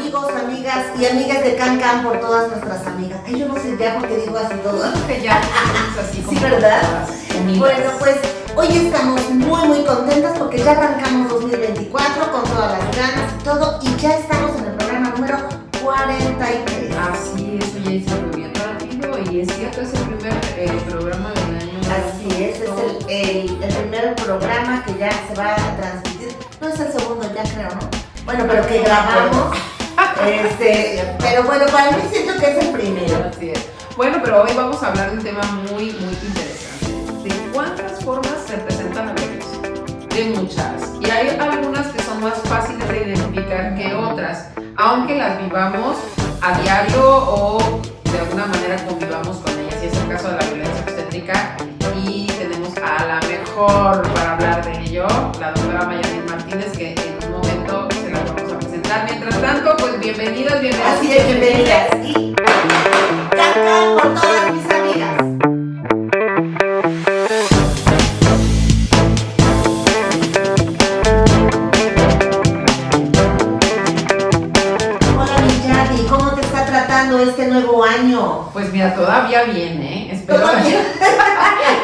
amigos, amigas y amigas de Can Can por todas nuestras amigas. Ay, yo no sé ya porque digo así todo. Que ya así como sí, ¿verdad? Bueno, pues hoy estamos muy contentas porque ya arrancamos 2024 con todas las ganas y todo, y ya estamos en el programa número 43. Así es, oye, se fue bien rápido y es cierto, es el primer programa del año. Así es el primer programa que ya se va a transmitir. No es el segundo ya, creo, ¿no? Bueno, pero que grabamos. Pero bueno, para mí siento que es el primero. Así es. Bueno, pero hoy vamos a hablar de un tema muy interesante. ¿De cuántas formas se presentan la violencia? De muchas. Y hay algunas que son más fáciles de identificar que otras, aunque las vivamos a diario o de alguna manera convivamos con ellas. Y es el caso de la violencia obstétrica. Y tenemos a la mejor para hablar de ello, la doctora Mayanit Martínez, que en un momento se la vamos a presentar. Mientras tanto, pues bienvenidas. Así es, bienvenidas. Y Can Can por todas mis amigas. Hola, mi Yadi, ¿cómo te está tratando este nuevo año? Pues mira, todavía bien, ¿eh?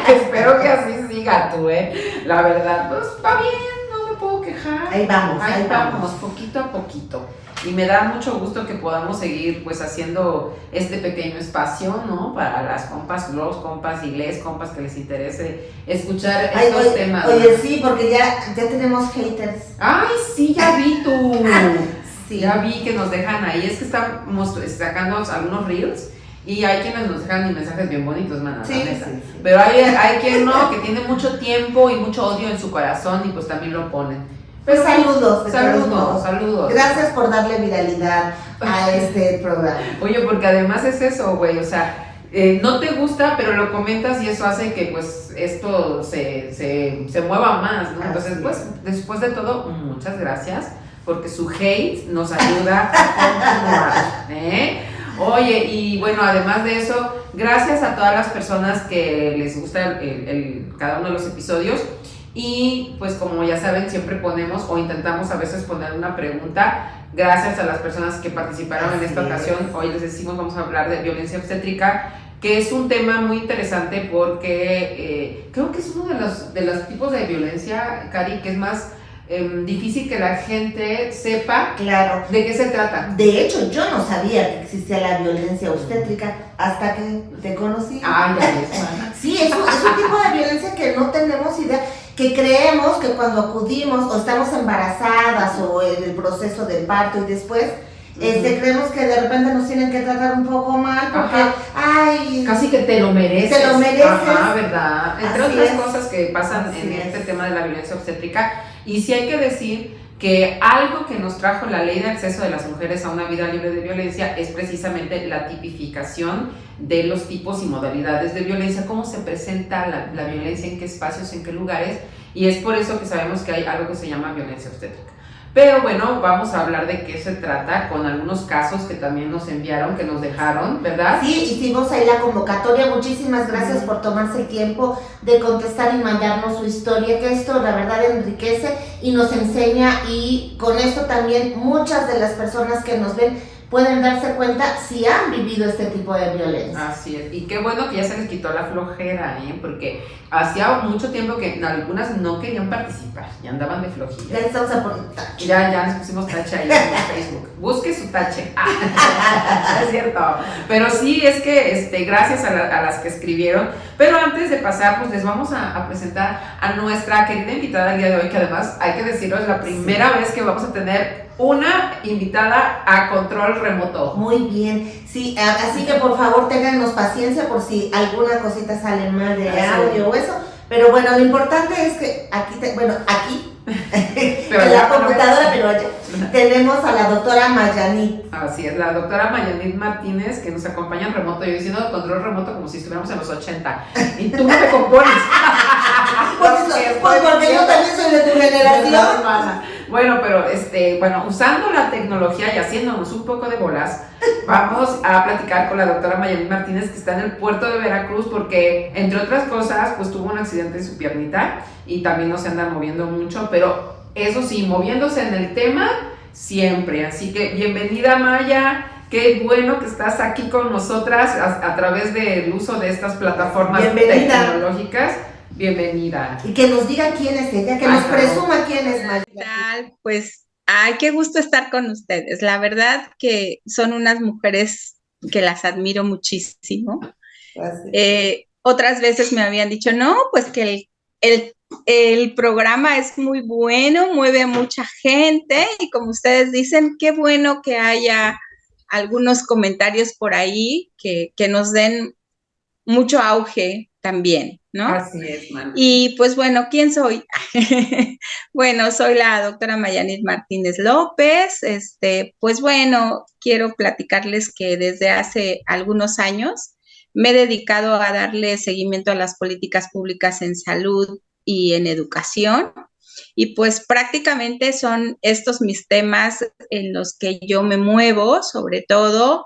Espero que así siga tú, ¿eh? La verdad, pues va bien, no me puedo quejar. Ahí vamos, poquito a poquito. Y me da mucho gusto que podamos seguir pues haciendo este pequeño espacio, ¿no? Para las compas, los compas y les compas que les interese escuchar estos temas. Oye, sí, porque ya tenemos haters. Ay, sí, ya vi tú. Sí. Ya vi que nos dejan ahí. Es que estamos sacando algunos reels. Y hay quienes nos dejan mensajes bien bonitos, mana, sí, la neta. Sí. Pero hay quien no, que tiene mucho tiempo y mucho odio en su corazón y pues también lo ponen. Pero saludos. Gracias por darle viralidad a este programa. Oye, porque además es eso, güey, o sea, no te gusta, pero lo comentas y eso hace que pues esto se mueva más, ¿no? Entonces, pues, después de todo, muchas gracias, porque su hate nos ayuda a continuar, ¿eh? Oye, y bueno, además de eso, gracias a todas las personas que les gusta cada uno de los episodios. Y pues como ya saben, siempre ponemos o intentamos a veces poner una pregunta. Gracias a las personas que participaron en esta ocasión. Hoy les decimos, vamos a hablar de violencia obstétrica, que es un tema muy interesante porque creo que es uno de los tipos de violencia, Cari, que es más difícil que la gente sepa de qué se trata. De hecho, yo no sabía que existía la violencia obstétrica hasta que te conocí. Ah, ya ves. Sí, es un tipo de violencia que no tenemos idea, que creemos que cuando acudimos o estamos embarazadas o en el proceso del parto y después, creemos que de repente nos tienen que tratar un poco mal porque, casi que te lo mereces. Te lo mereces. Ajá, ¿verdad? Entre Así otras es. Cosas que pasan Así en es. este tema de la violencia obstétrica. Y sí hay que decir que algo que nos trajo la ley de acceso de las mujeres a una vida libre de violencia es precisamente la tipificación de los tipos y modalidades de violencia, cómo se presenta la violencia, en qué espacios, en qué lugares, y es por eso que sabemos que hay algo que se llama violencia obstétrica. Pero bueno, vamos a hablar de qué se trata con algunos casos que también nos enviaron, que nos dejaron, ¿verdad? Sí, hicimos ahí la convocatoria. Muchísimas gracias por tomarse el tiempo de contestar y mandarnos su historia, que esto la verdad enriquece y nos enseña, y con esto también muchas de las personas que nos ven pueden darse cuenta si han vivido este tipo de violencia. Así es, y qué bueno que ya se les quitó la flojera, porque hacía mucho tiempo que algunas no querían participar, ya andaban de flojillas. Ya estamos a poner tache. Ya les pusimos tache ahí en Facebook. Busque su tache. Es cierto. Pero sí, es que gracias a las que escribieron. Pero antes de pasar, pues les vamos a presentar a nuestra querida invitada el día de hoy, que además hay que decirlo, es la primera vez que vamos a tener una invitada a control remoto. Muy bien, sí, así que por favor téngannos paciencia por si alguna cosita sale mal de audio o eso, pero bueno, lo importante es que aquí en la computadora, pero allá, tenemos a la doctora Mayanit. Así es, la doctora Mayanit Martínez, que nos acompaña en remoto. Yo diciendo control remoto como si estuviéramos en los 80. Y tú no te compones. Porque yo también soy de tu generación. Bueno, pero usando la tecnología y haciéndonos un poco de bolas, vamos a platicar con la doctora Mayanit Martínez, que está en el puerto de Veracruz, porque entre otras cosas, pues tuvo un accidente en su piernita y también no se anda moviendo mucho, pero eso sí, moviéndose en el tema siempre. Así que bienvenida, Maya. Qué bueno que estás aquí con nosotras a través del uso de estas plataformas tecnológicas. Bienvenida. Y que nos diga quién es ella, que nos presuma quién es Maya. ¿Qué tal? Pues, ay, qué gusto estar con ustedes. La verdad que son unas mujeres que las admiro muchísimo. Otras veces me habían dicho, no, pues que el programa es muy bueno, mueve a mucha gente y como ustedes dicen, qué bueno que haya algunos comentarios por ahí que nos den mucho auge también, ¿no? Así es, man. Y pues bueno, ¿quién soy? Bueno, soy la doctora Mayanit Martínez López. Pues bueno, quiero platicarles que desde hace algunos años me he dedicado a darle seguimiento a las políticas públicas en salud y en educación. Y pues prácticamente son estos mis temas en los que yo me muevo, sobre todo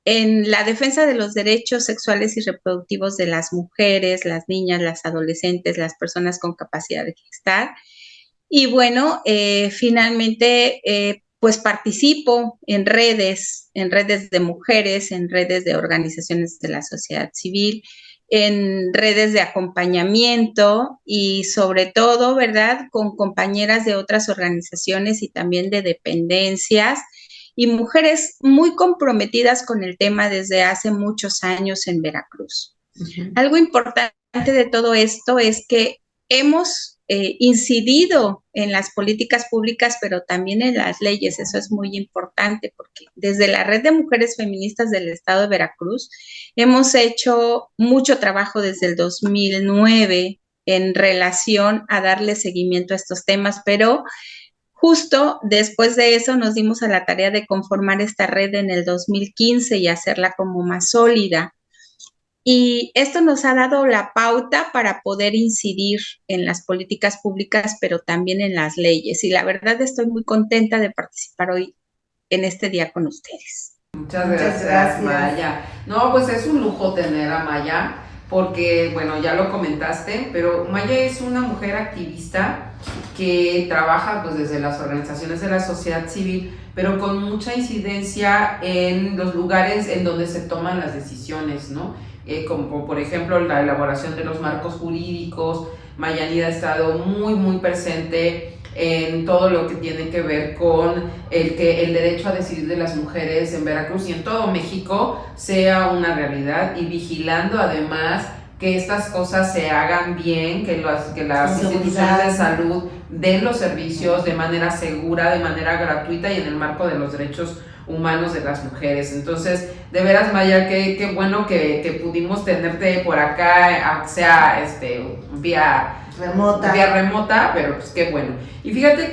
en la defensa de los derechos sexuales y reproductivos de las mujeres, las niñas, las adolescentes, las personas con capacidad de gestar. Y bueno, finalmente, pues participo en redes de mujeres, en redes de organizaciones de la sociedad civil, en redes de acompañamiento y sobre todo, ¿verdad?, con compañeras de otras organizaciones y también de dependencias y mujeres muy comprometidas con el tema desde hace muchos años en Veracruz. Uh-huh. Algo importante de todo esto es que hemos incidido en las políticas públicas, pero también en las leyes. Eso es muy importante porque desde la Red de Mujeres Feministas del Estado de Veracruz hemos hecho mucho trabajo desde el 2009 en relación a darle seguimiento a estos temas, pero justo después de eso nos dimos a la tarea de conformar esta red en el 2015 y hacerla como más sólida. Y esto nos ha dado la pauta para poder incidir en las políticas públicas, pero también en las leyes. Y la verdad estoy muy contenta de participar hoy en este día con ustedes. Muchas gracias, Maya. No, pues es un lujo tener a Maya, porque, bueno, ya lo comentaste, pero Maya es una mujer activista que trabaja pues desde las organizaciones de la sociedad civil, pero con mucha incidencia en los lugares en donde se toman las decisiones, ¿no? Como por ejemplo la elaboración de los marcos jurídicos. Mayanit ha estado muy presente en todo lo que tiene que ver con que el derecho a decidir de las mujeres en Veracruz y en todo México sea una realidad, y vigilando además que estas cosas se hagan bien, que las instituciones de salud den los servicios de manera segura, de manera gratuita y en el marco de los derechos humanos de las mujeres. Entonces, de veras, Maya, qué bueno que pudimos tenerte por acá, aunque sea vía remota, pero pues qué bueno. Y fíjate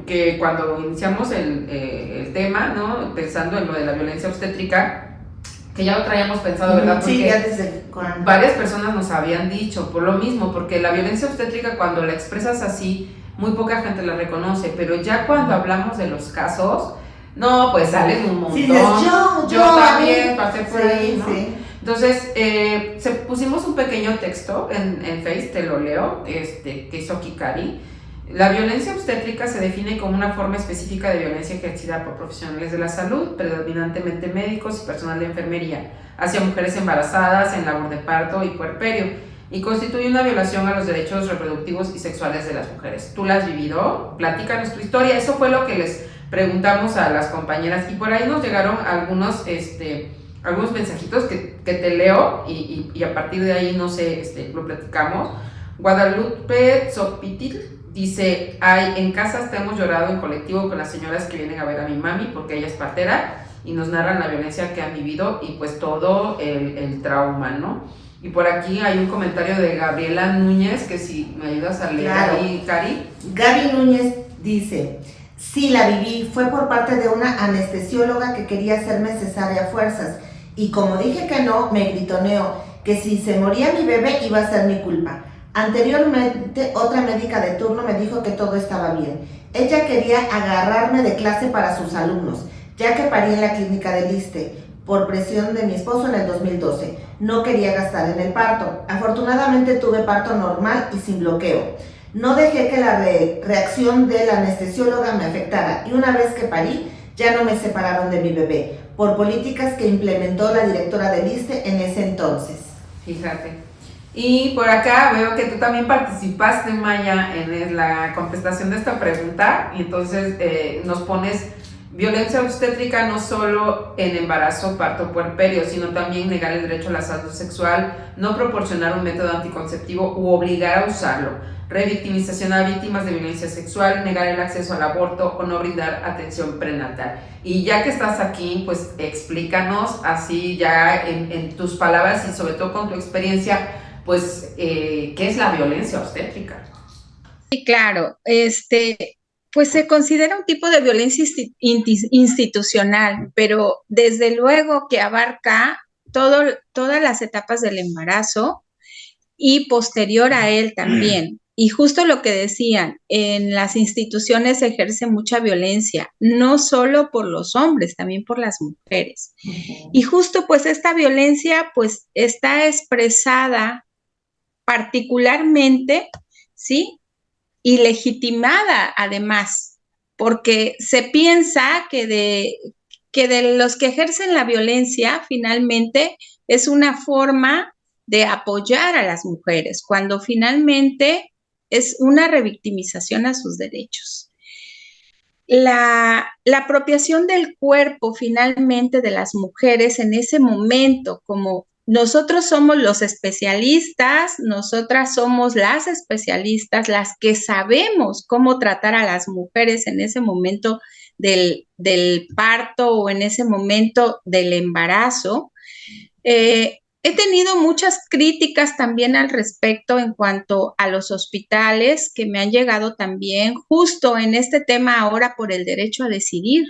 que cuando iniciamos el tema, ¿no?, pensando en lo de la violencia obstétrica, que ya lo traíamos pensado, ¿verdad? Porque sí, ya desde cuando varias personas nos habían dicho por lo mismo, porque la violencia obstétrica, cuando la expresas así, muy poca gente la reconoce, pero ya cuando hablamos de los casos, no, pues salen un montón. Sí, yo también pasé por ahí, ¿no? Sí. Entonces, pusimos un pequeño texto en Face, te lo leo, que hizo Kikari. La violencia obstétrica se define como una forma específica de violencia ejercida por profesionales de la salud, predominantemente médicos y personal de enfermería, hacia mujeres embarazadas, en labor de parto y puerperio, y constituye una violación a los derechos reproductivos y sexuales de las mujeres. ¿Tú la has vivido? Platícanos tu historia. Eso fue lo que les preguntamos a las compañeras, y por ahí nos llegaron algunos mensajitos que te leo, y a partir de ahí, no sé, lo platicamos. Guadalupe Zopitil dice: en casa hasta hemos llorado en colectivo con las señoras que vienen a ver a mi mami porque ella es partera y nos narran la violencia que han vivido y pues todo el trauma, ¿no? Y por aquí hay un comentario de Gabriela Núñez, que si me ayudas a leer ahí, Cari. Gaby Núñez dice: sí, la viví, fue por parte de una anestesióloga que quería hacerme cesárea a fuerzas, y como dije que no, me gritoneó que si se moría mi bebé iba a ser mi culpa. Anteriormente, otra médica de turno me dijo que todo estaba bien. Ella quería agarrarme de clase para sus alumnos, ya que parí en la clínica del Iste, por presión de mi esposo en el 2012. No quería gastar en el parto. Afortunadamente tuve parto normal y sin bloqueo. No dejé que la reacción de la anestesióloga me afectara y una vez que parí, ya no me separaron de mi bebé, por políticas que implementó la directora del ISSSTE en ese entonces. Fíjate. Y por acá veo que tú también participaste, Maya, en la contestación de esta pregunta, y entonces nos pones violencia obstétrica no solo en embarazo, parto, puerperio, sino también negar el derecho a la salud sexual, no proporcionar un método anticonceptivo u obligar a usarlo, revictimización a víctimas de violencia sexual, negar el acceso al aborto o no brindar atención prenatal. Y ya que estás aquí, pues explícanos así ya en tus palabras y sobre todo con tu experiencia, pues, ¿qué es la violencia obstétrica? Sí, claro, pues se considera un tipo de violencia institucional, pero desde luego que abarca todas las etapas del embarazo y posterior a él también. Y justo lo que decían, en las instituciones se ejerce mucha violencia, no solo por los hombres, también por las mujeres. Y justo pues esta violencia pues está expresada particularmente, ¿sí? Y legitimada además, porque se piensa que de los que ejercen la violencia finalmente es una forma de apoyar a las mujeres, cuando finalmente es una revictimización a sus derechos. La apropiación del cuerpo finalmente de las mujeres en ese momento, como nosotros somos los especialistas, nosotras somos las especialistas, las que sabemos cómo tratar a las mujeres en ese momento del parto o en ese momento del embarazo. He tenido muchas críticas también al respecto en cuanto a los hospitales que me han llegado también justo en este tema ahora por el derecho a decidir,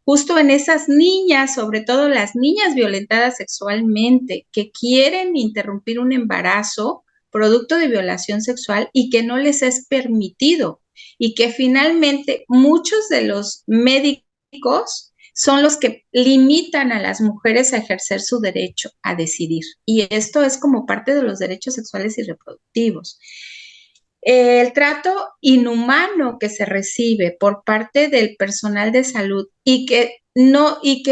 justo en esas niñas, sobre todo las niñas violentadas sexualmente, que quieren interrumpir un embarazo producto de violación sexual y que no les es permitido y que finalmente muchos de los médicos son los que limitan a las mujeres a ejercer su derecho a decidir. Y esto es como parte de los derechos sexuales y reproductivos. El trato inhumano que se recibe por parte del personal de salud y que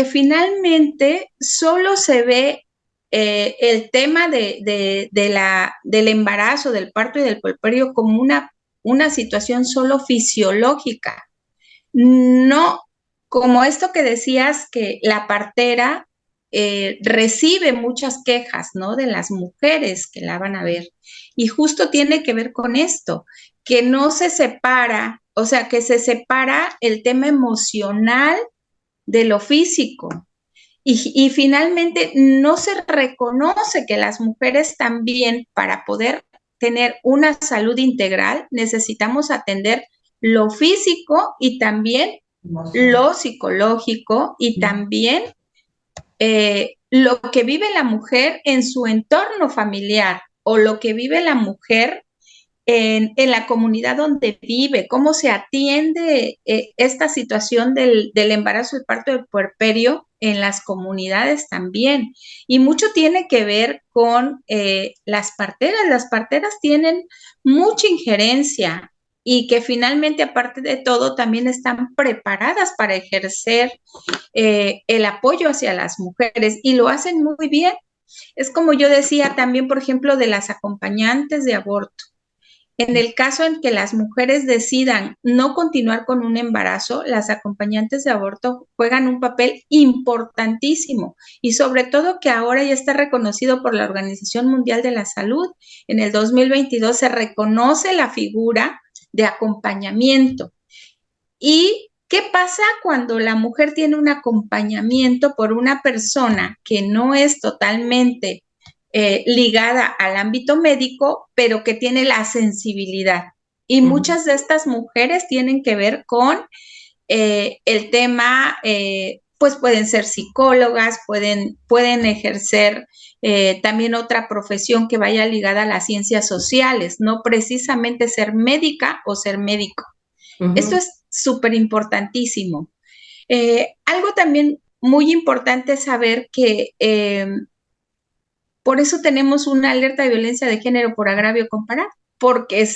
finalmente solo se ve el tema del embarazo, del parto y del puerperio como una situación solo fisiológica. No, como esto que decías, que la partera recibe muchas quejas, ¿no? De las mujeres que la van a ver. Y justo tiene que ver con esto, que no se separa, o sea, que se separa el tema emocional de lo físico. Y finalmente no se reconoce que las mujeres también, para poder tener una salud integral, necesitamos atender lo físico y también lo psicológico y también lo que vive la mujer en su entorno familiar o lo que vive la mujer en la comunidad donde vive, cómo se atiende esta situación del embarazo, el parto, del puerperio en las comunidades también. Y mucho tiene que ver con las parteras. Las parteras tienen mucha injerencia y que finalmente, aparte de todo, también están preparadas para ejercer el apoyo hacia las mujeres y lo hacen muy bien. Es como yo decía también, por ejemplo, de las acompañantes de aborto. En el caso en que las mujeres decidan no continuar con un embarazo, las acompañantes de aborto juegan un papel importantísimo y sobre todo que ahora ya está reconocido por la Organización Mundial de la Salud. En el 2022 se reconoce la figura de acompañamiento. ¿Y qué pasa cuando la mujer tiene un acompañamiento por una persona que no es totalmente ligada al ámbito médico, pero que tiene la sensibilidad? Y muchas de estas mujeres tienen que ver con el tema, pues pueden ser psicólogas, pueden ejercer también otra profesión que vaya ligada a las ciencias sociales, no precisamente ser médica o ser médico. Esto es súper importantísimo. Algo también muy importante es saber que por eso tenemos una alerta de violencia de género por agravio comparado, porque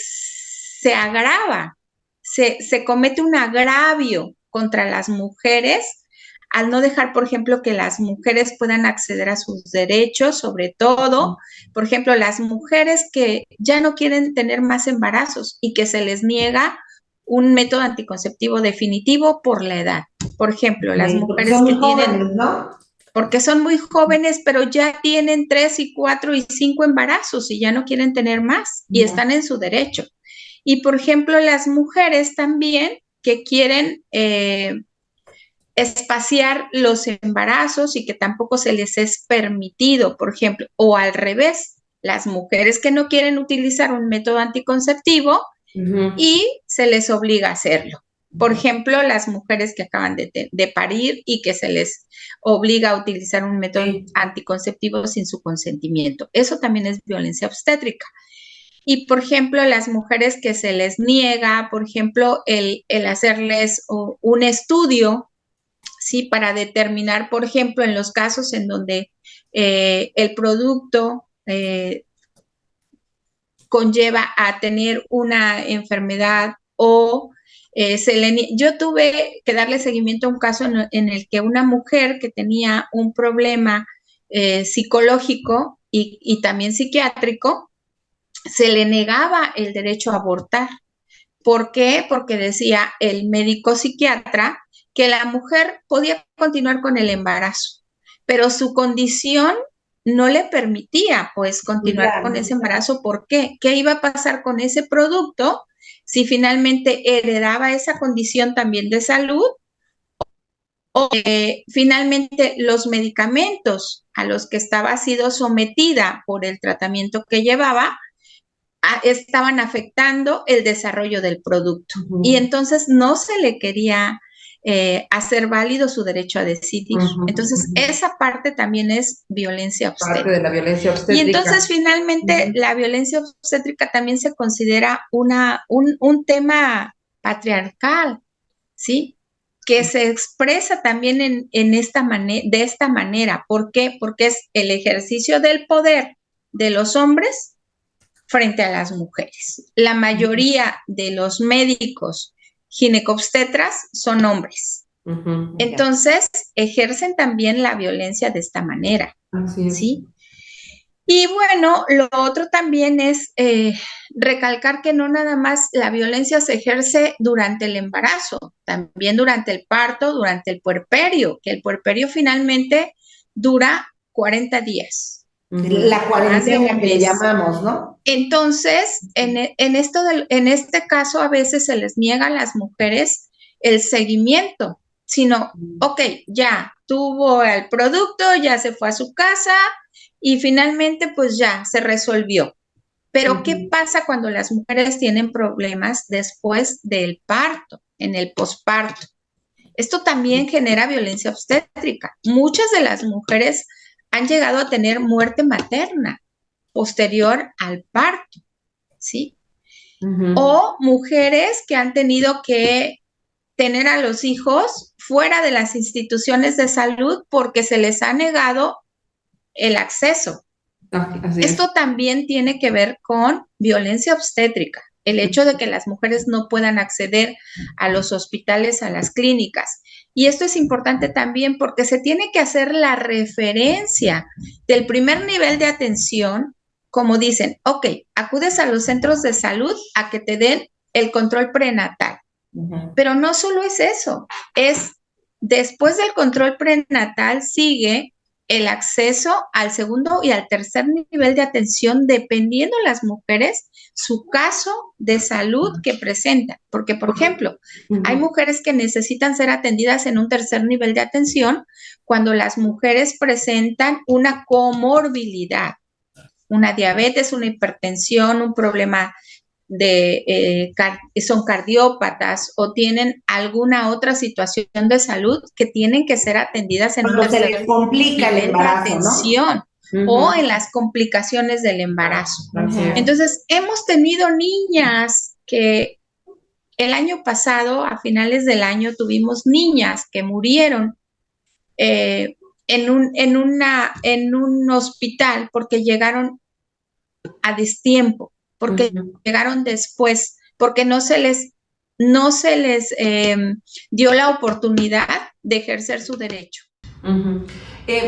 se agrava, se comete un agravio contra las mujeres al no dejar, por ejemplo, que las mujeres puedan acceder a sus derechos, sobre todo, por ejemplo, las mujeres que ya no quieren tener más embarazos y que se les niega un método anticonceptivo definitivo por la edad. Por ejemplo, las mujeres que tienen, ¿no? Porque son muy jóvenes, pero ya tienen 3 y 4 y 5 embarazos y ya no quieren tener más y están en su derecho. Y, por ejemplo, las mujeres también que quieren espaciar los embarazos y que tampoco se les es permitido, por ejemplo, o al revés, las mujeres que no quieren utilizar un método anticonceptivo y se les obliga a hacerlo. Por ejemplo, las mujeres que acaban de parir y que se les obliga a utilizar un método anticonceptivo sin su consentimiento. Eso también es violencia obstétrica. Y, por ejemplo, las mujeres que se les niega, por ejemplo, el hacerles un estudio, ¿sí? Para determinar, por ejemplo, en los casos en donde el producto conlleva a tener una enfermedad o yo tuve que darle seguimiento a un caso en el que una mujer que tenía un problema psicológico y también psiquiátrico, se le negaba el derecho a abortar. ¿Por qué? Porque decía el médico psiquiatra que la mujer podía continuar con el embarazo, pero su condición no le permitía, pues, continuar con ese embarazo. ¿Por qué? ¿Qué iba a pasar con ese producto si finalmente heredaba esa condición también de salud? O finalmente los medicamentos a los que estaba sido sometida por el tratamiento que llevaba estaban afectando el desarrollo del producto. Y entonces no se le quería hacer válido su derecho a decidir. Entonces, esa parte también es violencia obstétrica. Parte de la violencia obstétrica. Y entonces, finalmente, la violencia obstétrica también se considera un tema patriarcal, ¿sí? Que se expresa también de esta manera. ¿Por qué? Porque es el ejercicio del poder de los hombres frente a las mujeres. La mayoría de los médicos ginecobstetras son hombres. Entonces, ejercen también la violencia de esta manera. ¿Sí? Y bueno, lo otro también es recalcar que no nada más la violencia se ejerce durante el embarazo, también durante el parto, durante el puerperio, que el puerperio finalmente dura 40 días. La cuarentena que le llamamos, ¿no? Entonces, en este caso, a veces se les niega a las mujeres el seguimiento, sino, ok, ya tuvo el producto, ya se fue a su casa y finalmente, pues ya se resolvió. Pero, ¿qué pasa cuando las mujeres tienen problemas después del parto, en el posparto? Esto también genera violencia obstétrica. Muchas de las mujeres han llegado a tener muerte materna posterior al parto, ¿sí? O mujeres que han tenido que tener a los hijos fuera de las instituciones de salud porque se les ha negado el acceso. Esto también tiene que ver con violencia obstétrica, el hecho de que las mujeres no puedan acceder a los hospitales, a las clínicas. Y esto es importante también porque se tiene que hacer la referencia del primer nivel de atención, como dicen, ok, acudes a los centros de salud a que te den el control prenatal. Pero no solo es eso, es después del control prenatal sigue el acceso al segundo y al tercer nivel de atención, dependiendo las mujeres su caso de salud que presentan. Porque, por ejemplo, hay mujeres que necesitan ser atendidas en un tercer nivel de atención cuando las mujeres presentan una comorbilidad, una diabetes, una hipertensión, un problema son cardiópatas o tienen alguna otra situación de salud que tienen que ser atendidas en un tercer nivel de atención, ¿no? O en las complicaciones del embarazo. Entonces, hemos tenido niñas que el año pasado, a finales del año, tuvimos niñas que murieron en un hospital porque llegaron a destiempo, porque llegaron después porque no se les dio la oportunidad de ejercer su derecho. Uh-huh.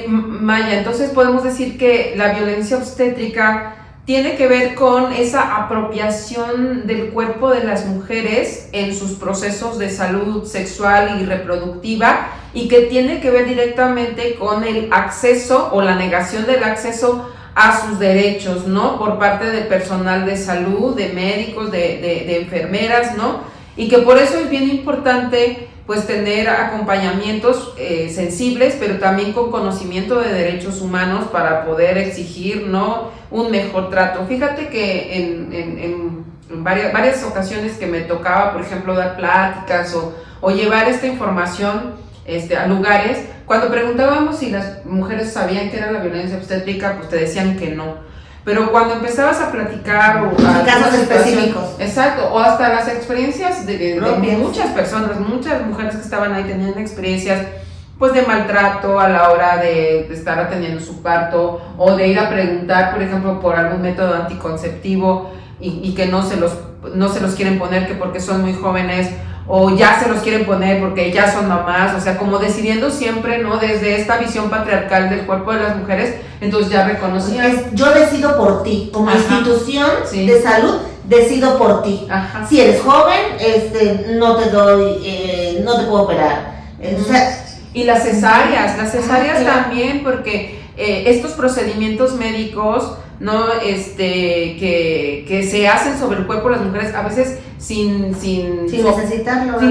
Maya, entonces podemos decir que la violencia obstétrica tiene que ver con esa apropiación del cuerpo de las mujeres en sus procesos de salud sexual y reproductiva, y que tiene que ver directamente con el acceso o la negación del acceso a sus derechos, ¿no? Por parte del personal de salud, de médicos, de enfermeras, ¿no? Y que por eso es bien importante pues tener acompañamientos sensibles, pero también con conocimiento de derechos humanos para poder exigir, ¿no?, un mejor trato. Fíjate que en varias ocasiones que me tocaba, por ejemplo, dar pláticas o llevar esta información a lugares, cuando preguntábamos si las mujeres sabían qué era la violencia obstétrica, pues te decían que no. Pero cuando empezabas a platicar o a casos específicos, exacto, o hasta las experiencias de muchas personas, muchas mujeres que estaban ahí tenían experiencias pues de maltrato a la hora de estar atendiendo su parto, o de ir a preguntar, por ejemplo, por algún método anticonceptivo y que no se los quieren poner, que porque son muy jóvenes, o ya se los quieren poner porque ya son mamás, o sea, como decidiendo siempre, ¿no?, desde esta visión patriarcal del cuerpo de las mujeres. Entonces ya reconocían. Yo decido por ti, como institución de salud, decido por ti. Ajá. Si eres joven, no te puedo operar. O sea, y las cesáreas también, porque estos procedimientos médicos, ¿no?, que se hacen sobre el cuerpo de las mujeres, a veces sin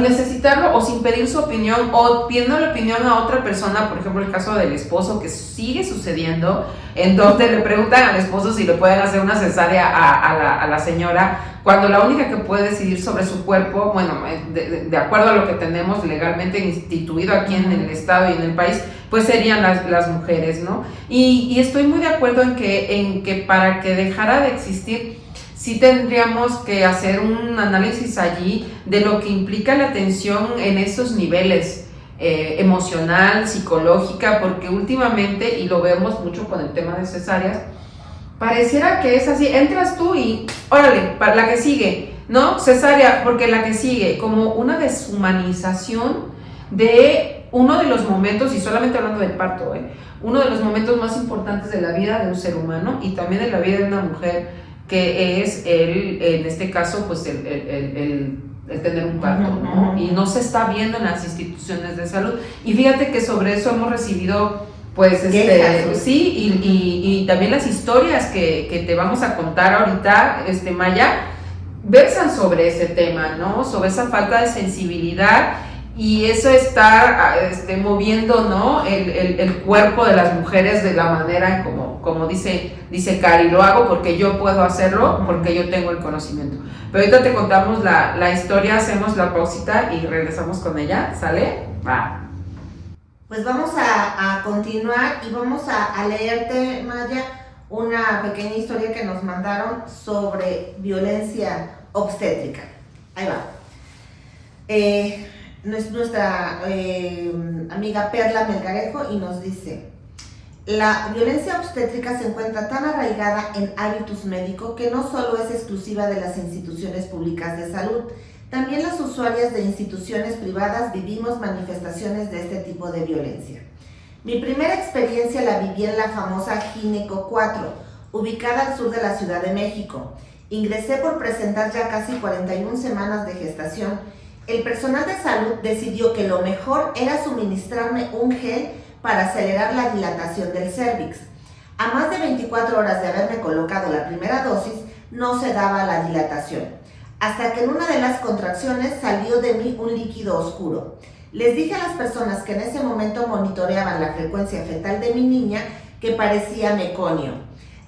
necesitarlo, o sin pedir su opinión, o pidiendo la opinión a otra persona. Por ejemplo, el caso del esposo, que sigue sucediendo, en donde le preguntan al esposo si le pueden hacer una cesárea a la señora, cuando la única que puede decidir sobre su cuerpo, bueno, de acuerdo a lo que tenemos legalmente instituido aquí en el estado y en el país, pues serían las mujeres, ¿no? Y estoy muy de acuerdo en que para que dejara de existir, sí tendríamos que hacer un análisis allí de lo que implica la atención en esos niveles, emocional, psicológica, porque últimamente, y lo vemos mucho con el tema de cesáreas, pareciera que es así, entras tú y órale, para la que sigue, ¿no? Cesárea, porque la que sigue, como una deshumanización de uno de los momentos, y solamente hablando del parto, uno de los momentos más importantes de la vida de un ser humano, y también de la vida de una mujer, que es en este caso, pues el tener un parto, ¿no? Y no se está viendo en las instituciones de salud. Y fíjate que sobre eso hemos recibido, pues, sí, y también las historias que te vamos a contar ahorita, Maya, versan sobre ese tema, ¿no? Sobre esa falta de sensibilidad, y eso está moviendo, ¿no?, el cuerpo de las mujeres de la manera como dice Cari, lo hago porque yo puedo hacerlo, porque yo tengo el conocimiento. Pero ahorita te contamos la historia, hacemos la pausita y regresamos con ella, ¿sale? Va. Pues vamos a continuar y vamos a leerte, Maya, una pequeña historia que nos mandaron sobre violencia obstétrica. Ahí va. Nuestra amiga Perla Melgarejo, y nos dice: la violencia obstétrica se encuentra tan arraigada en hábitos médicos que no solo es exclusiva de las instituciones públicas de salud, también las usuarias de instituciones privadas vivimos manifestaciones de este tipo de violencia. Mi primera experiencia la viví en la famosa Gineco 4, ubicada al sur de la Ciudad de México. Ingresé por presentar ya casi 41 semanas de gestación. El personal de salud decidió que lo mejor era suministrarme un gel para acelerar la dilatación del cérvix. A más de 24 horas de haberme colocado la primera dosis, no se daba la dilatación, hasta que en una de las contracciones salió de mí un líquido oscuro. Les dije a las personas que en ese momento monitoreaban la frecuencia fetal de mi niña que parecía meconio.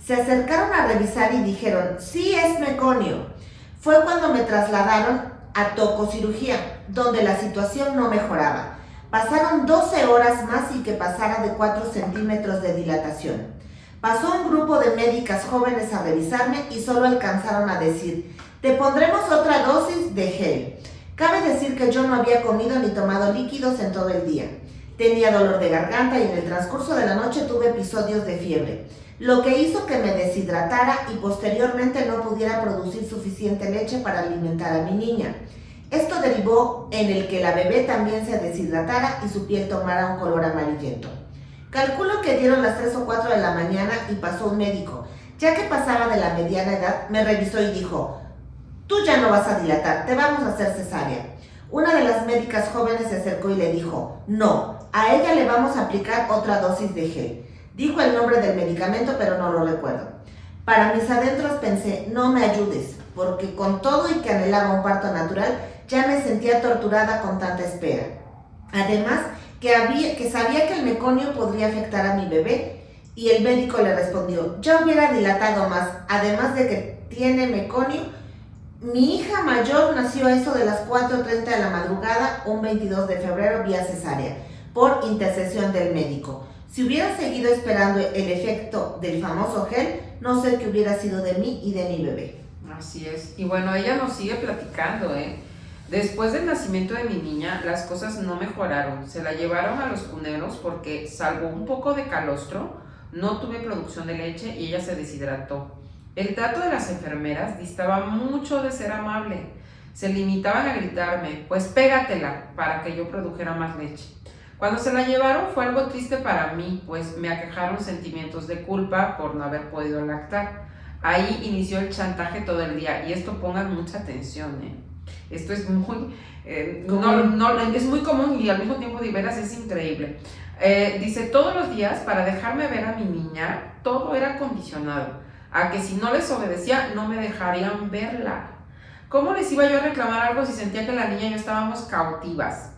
Se acercaron a revisar y dijeron: sí, es meconio. Fue cuando me trasladaron a tococirugía, donde la situación no mejoraba. Pasaron 12 horas más y que pasara de 4 centímetros de dilatación. Pasó un grupo de médicas jóvenes a revisarme y solo alcanzaron a decir: te pondremos otra dosis de gel. Cabe decir que yo no había comido ni tomado líquidos en todo el día. Tenía dolor de garganta y en el transcurso de la noche tuve episodios de fiebre, lo que hizo que me deshidratara y posteriormente no pudiera producir suficiente leche para alimentar a mi niña. Esto derivó en el que la bebé también se deshidratara y su piel tomara un color amarillento. Calculo que dieron las 3 o 4 de la mañana y pasó un médico. Ya que pasaba de la mediana edad, me revisó y dijo: tú ya no vas a dilatar, te vamos a hacer cesárea. Una de las médicas jóvenes se acercó y le dijo: no, a ella le vamos a aplicar otra dosis de gel. Dijo el nombre del medicamento, pero no lo recuerdo. Para mis adentros pensé: no me ayudes, porque con todo y que anhelaba un parto natural, ya me sentía torturada con tanta espera. Además, que sabía que el meconio podría afectar a mi bebé, y el médico le respondió: ya hubiera dilatado más, además de que tiene meconio. Mi hija mayor nació a eso de las 4:30 de la madrugada, un 22 de febrero, vía cesárea, por intercesión del médico. Si hubiera seguido esperando el efecto del famoso gel, no sé qué hubiera sido de mí y de mi bebé. Así es. Y bueno, ella nos sigue platicando, ¿eh? Después del nacimiento de mi niña, las cosas no mejoraron. Se la llevaron a los cuneros porque, salvo un poco de calostro, no tuve producción de leche y ella se deshidrató. El trato de las enfermeras distaba mucho de ser amable. Se limitaban a gritarme: pues pégatela, para que yo produjera más leche. Cuando se la llevaron fue algo triste para mí, pues me aquejaron sentimientos de culpa por no haber podido lactar. Ahí inició el chantaje todo el día, y esto pongan mucha atención, ¿eh? Esto es muy, es muy común y al mismo tiempo de veras es increíble. Dice: todos los días, para dejarme ver a mi niña, todo era condicionado a que si no les obedecía, no me dejarían verla. ¿Cómo les iba yo a reclamar algo si sentía que la niña y yo estábamos cautivas?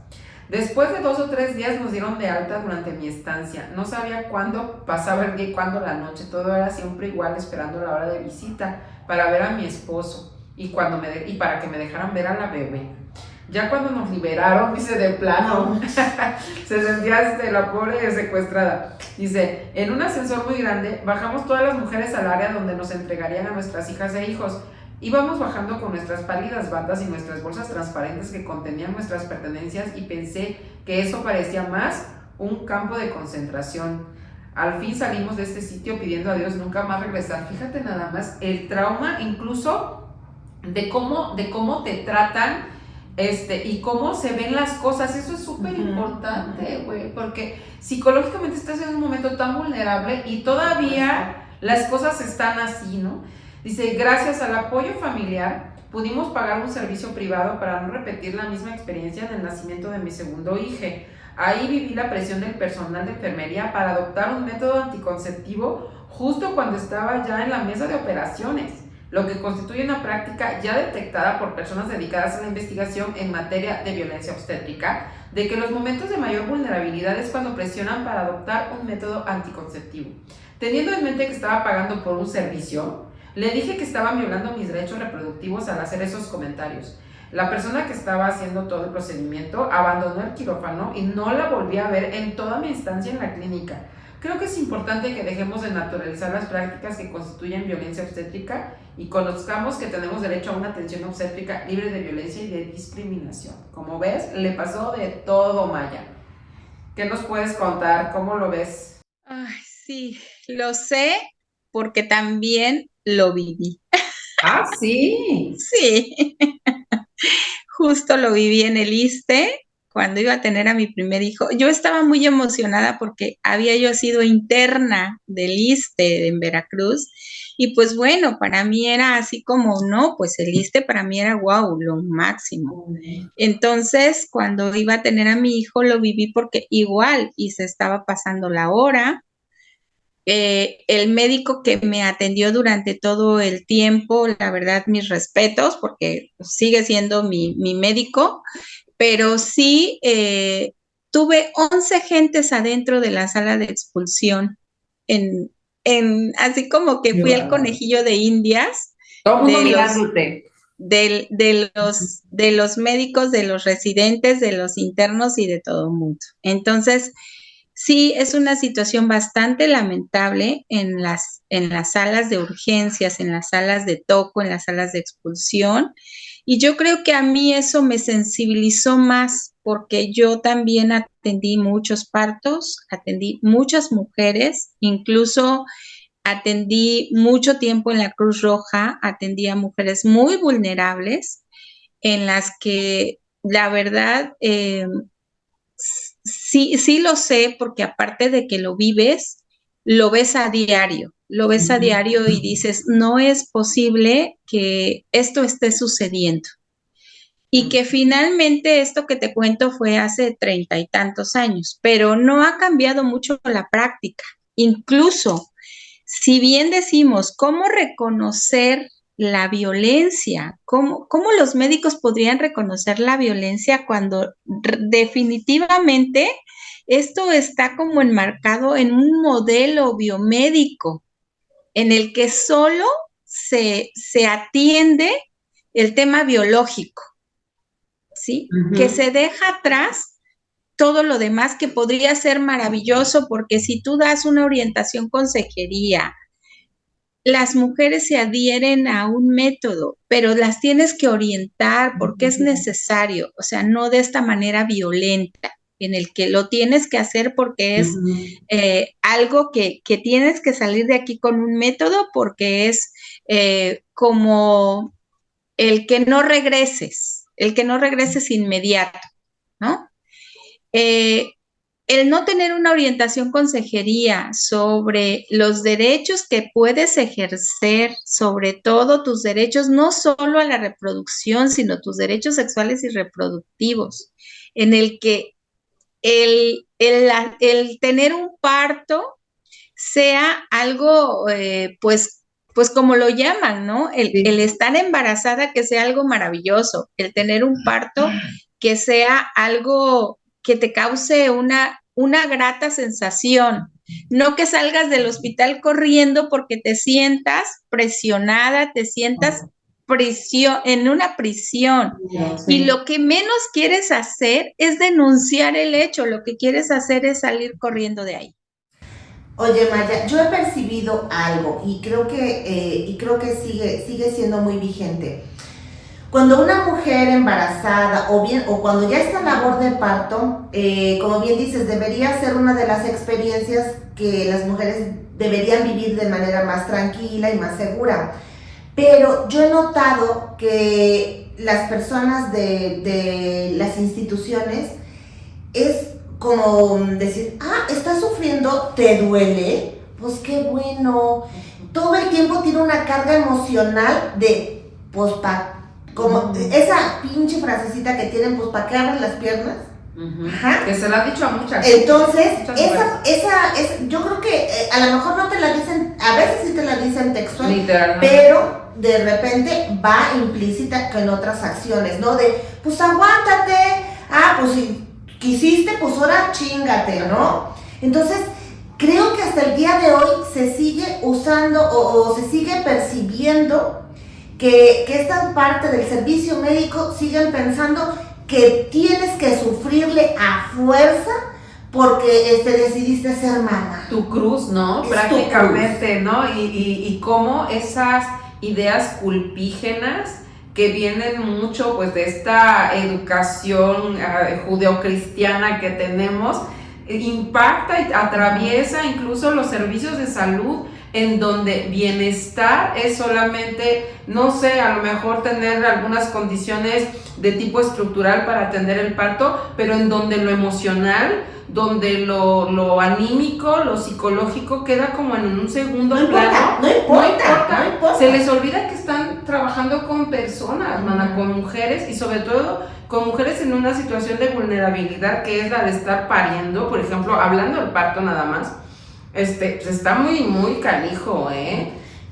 Después de 2 o 3 días nos dieron de alta durante mi estancia. No sabía cuándo pasaba el día y cuándo la noche. Todo era siempre igual, esperando la hora de visita para ver a mi esposo y para que me dejaran ver a la bebé. Ya cuando nos liberaron, dice, de plano, se sentía la pobre secuestrada. Dice: en un ascensor muy grande, bajamos todas las mujeres al área donde nos entregarían a nuestras hijas e hijos. Íbamos bajando con nuestras pálidas batas y nuestras bolsas transparentes que contenían nuestras pertenencias, y pensé que eso parecía más un campo de concentración. Al fin salimos de este sitio pidiendo a Dios nunca más regresar. Fíjate nada más el trauma, incluso de cómo te tratan, y cómo se ven las cosas. Eso es súper importante, güey, porque psicológicamente estás en un momento tan vulnerable y todavía las cosas están así, ¿no? Dice: gracias al apoyo familiar pudimos pagar un servicio privado para no repetir la misma experiencia en el nacimiento de mi segundo hijo. Ahí viví la presión del personal de enfermería para adoptar un método anticonceptivo justo cuando estaba ya en la mesa de operaciones, lo que constituye una práctica ya detectada por personas dedicadas a la investigación en materia de violencia obstétrica, de que los momentos de mayor vulnerabilidad es cuando presionan para adoptar un método anticonceptivo. Teniendo en mente que estaba pagando por un servicio, le dije que estaban violando mis derechos reproductivos al hacer esos comentarios. La persona que estaba haciendo todo el procedimiento abandonó el quirófano y no la volví a ver en toda mi estancia en la clínica. Creo que es importante que dejemos de naturalizar las prácticas que constituyen violencia obstétrica y conozcamos que tenemos derecho a una atención obstétrica libre de violencia y de discriminación. Como ves, le pasó de todo, Maya. ¿Qué nos puedes contar? ¿Cómo lo ves? Ay, sí, lo sé porque también lo viví. Ah, sí. Sí, justo lo viví en el ISSSTE cuando iba a tener a mi primer hijo. Yo estaba muy emocionada porque había yo sido interna del ISSSTE en Veracruz, y pues bueno, para mí era así como, no, pues el ISSSTE para mí era wow, lo máximo. Entonces, cuando iba a tener a mi hijo, lo viví porque igual, y se estaba pasando la hora. El médico que me atendió durante todo el tiempo, la verdad, mis respetos, porque sigue siendo mi médico, pero sí tuve 11 gentes adentro de la sala de expulsión, así como que fui el conejillo de Indias. Todo el mundo mirándote. De los médicos, de los residentes, de los internos y de todo el mundo. Entonces, sí, es una situación bastante lamentable en las salas de urgencias, en las salas de toco, en las salas de expulsión. Y yo creo que a mí eso me sensibilizó más porque yo también atendí muchos partos, atendí muchas mujeres, incluso atendí mucho tiempo en la Cruz Roja, atendí a mujeres muy vulnerables en las que la verdad sí lo sé porque aparte de que lo vives, lo ves a diario. Lo ves a diario y dices, no es posible que esto esté sucediendo. Y que finalmente esto que te cuento fue hace 30 y tantos años, pero no ha cambiado mucho la práctica. Incluso, si bien decimos cómo reconocer la violencia, cómo los médicos podrían reconocer la violencia cuando definitivamente esto está como enmarcado en un modelo biomédico en el que solo se atiende el tema biológico, ¿sí? Que se deja atrás todo lo demás que podría ser maravilloso, porque si tú das una orientación consejería, las mujeres se adhieren a un método, pero las tienes que orientar porque es necesario, o sea, no de esta manera violenta, en el que lo tienes que hacer porque es algo que tienes que salir de aquí con un método porque es como el que no regreses inmediato, ¿no? El no tener una orientación consejería sobre los derechos que puedes ejercer, sobre todo tus derechos, no solo a la reproducción, sino tus derechos sexuales y reproductivos, en el que el tener un parto sea algo, pues como lo llaman, ¿no? El estar embarazada que sea algo maravilloso, el tener un parto que sea algo que te cause una grata sensación, no que salgas del hospital corriendo porque te sientas presionada, te sientas en una prisión. Sí. Y lo que menos quieres hacer es denunciar el hecho, lo que quieres hacer es salir corriendo de ahí. Oye, Maya, yo he percibido algo y creo que sigue siendo muy vigente. Cuando una mujer embarazada o cuando ya está en labor de parto, como bien dices, debería ser una de las experiencias que las mujeres deberían vivir de manera más tranquila y más segura. Pero yo he notado que las personas de las instituciones es como decir, ¿estás sufriendo? ¿Te duele? Pues qué bueno. Todo el tiempo tiene una carga emocional de, pues, como esa pinche frasecita que tienen, pues, ¿para qué abren las piernas? Ajá. Que se la ha dicho a muchas. Entonces, yo creo que a lo mejor no te la dicen, a veces sí te la dicen textual, pero de repente va implícita en otras acciones, ¿no? De, pues aguántate, pues si quisiste, pues ahora chíngate, ¿no? Entonces, creo que hasta el día de hoy se sigue usando o se sigue percibiendo que esta parte del servicio médico siguen pensando que tienes que sufrirle a fuerza porque decidiste ser mamá. Tu cruz, ¿no? Prácticamente, ¿no? Y cómo esas ideas culpígenas que vienen mucho pues de esta educación judeocristiana que tenemos, impacta y atraviesa incluso los servicios de salud, en donde bienestar es solamente, no sé, a lo mejor tener algunas condiciones de tipo estructural para atender el parto, pero en donde lo emocional, donde lo anímico, lo psicológico queda como en un segundo plano. No importa. Se les olvida que están trabajando con personas, con mujeres, y sobre todo con mujeres en una situación de vulnerabilidad que es la de estar pariendo, por ejemplo, hablando del parto nada más. Pues está muy, muy canijo,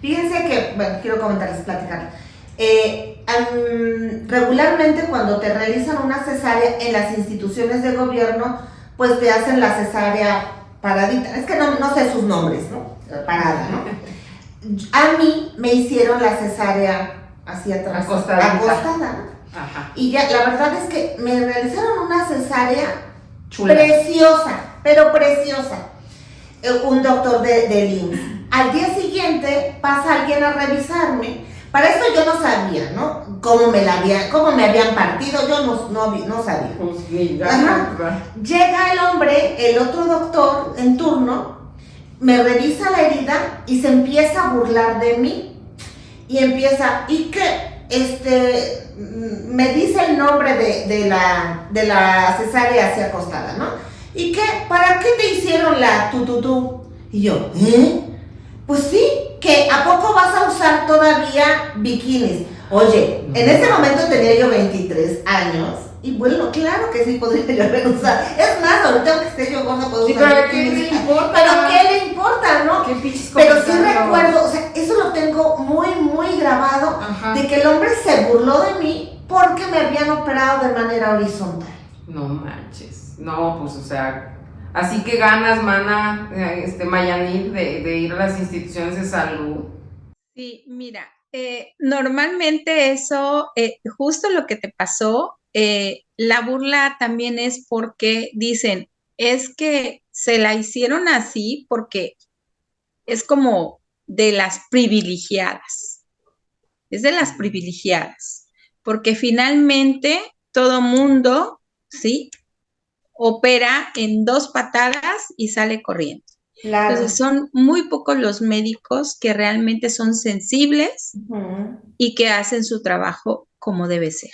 Fíjense que, bueno, quiero comentarles, platicar. Regularmente cuando te realizan una cesárea en las instituciones de gobierno, pues te hacen la cesárea paradita. Es que no sé sus nombres, ¿no? Parada, ¿no? A mí me hicieron la cesárea así atrás, acostada. Ajá. Y ya, la verdad es que me realizaron una cesárea chula, preciosa, pero preciosa. Un doctor de IMSS. Al día siguiente pasa alguien a revisarme Para esto yo no sabía, ¿no? Cómo me habían partido, yo no sabía. Llega el hombre, el otro doctor en turno, me revisa la herida y se empieza a burlar de mí. Y empieza, ¿y qué? Me dice el nombre de la cesárea así acostada, ¿no? ¿Y qué? ¿Para qué te hicieron la tututú? Y yo, pues sí, que ¿a poco vas a usar todavía bikinis? Oye, en ese momento tenía yo 23 años. Y bueno, claro que sí podría yo haber usado. Es más, ahorita que esté yo gorda puedo usar. ¿Pero qué le importa? ¿Pero qué le importa, no? ¿Qué pinches Pero sí comentarios? recuerdo, o sea, eso lo tengo muy, muy grabado. Ajá. De que el hombre se burló de mí porque me habían operado de manera horizontal. No manches. No, pues, o sea, así que ganas, mana, Mayanit, de ir a las instituciones de salud. Sí, mira, normalmente eso, justo lo que te pasó, la burla también es porque dicen, es que se la hicieron así porque es como de las privilegiadas, es de las privilegiadas, porque finalmente todo mundo, ¿sí? Opera en 2 patadas y sale corriendo. Claro. Entonces son muy pocos los médicos que realmente son sensibles y que hacen su trabajo como debe ser,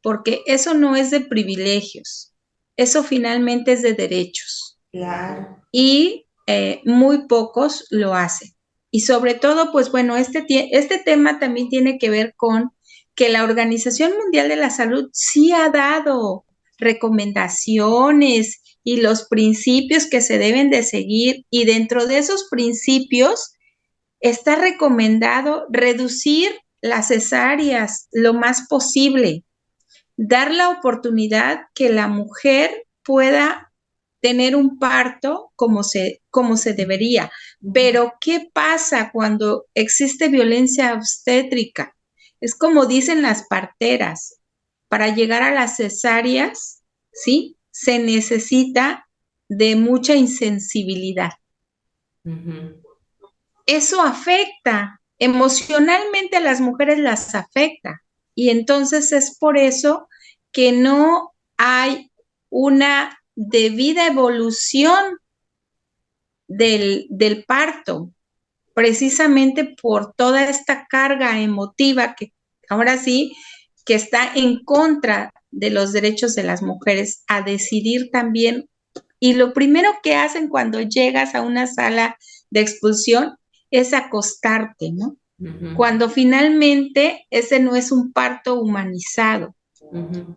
porque eso no es de privilegios, eso finalmente es de derechos. Claro. Y muy pocos lo hacen. Y sobre todo, pues bueno, este tema también tiene que ver con que la Organización Mundial de la Salud sí ha dado recomendaciones y los principios que se deben de seguir, y dentro de esos principios está recomendado reducir las cesáreas lo más posible, dar la oportunidad que la mujer pueda tener un parto como se debería. Pero, ¿qué pasa cuando existe violencia obstétrica? Es como dicen las parteras, para llegar a las cesáreas, ¿sí? Se necesita de mucha insensibilidad. Eso afecta, emocionalmente a las mujeres las afecta. Y entonces es por eso que no hay una debida evolución del parto, precisamente por toda esta carga emotiva que ahora sí que está en contra de los derechos de las mujeres a decidir también. Y lo primero que hacen cuando llegas a una sala de expulsión es acostarte, ¿no? Cuando finalmente ese no es un parto humanizado.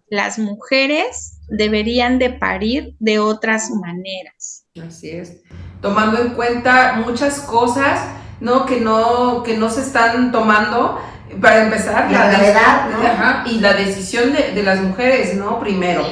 Las mujeres deberían de parir de otras maneras. Así es. Tomando en cuenta muchas cosas, ¿no? Que no se están tomando. Para empezar, la gravedad, ¿no? Ajá, y la decisión de las mujeres, ¿no? Primero,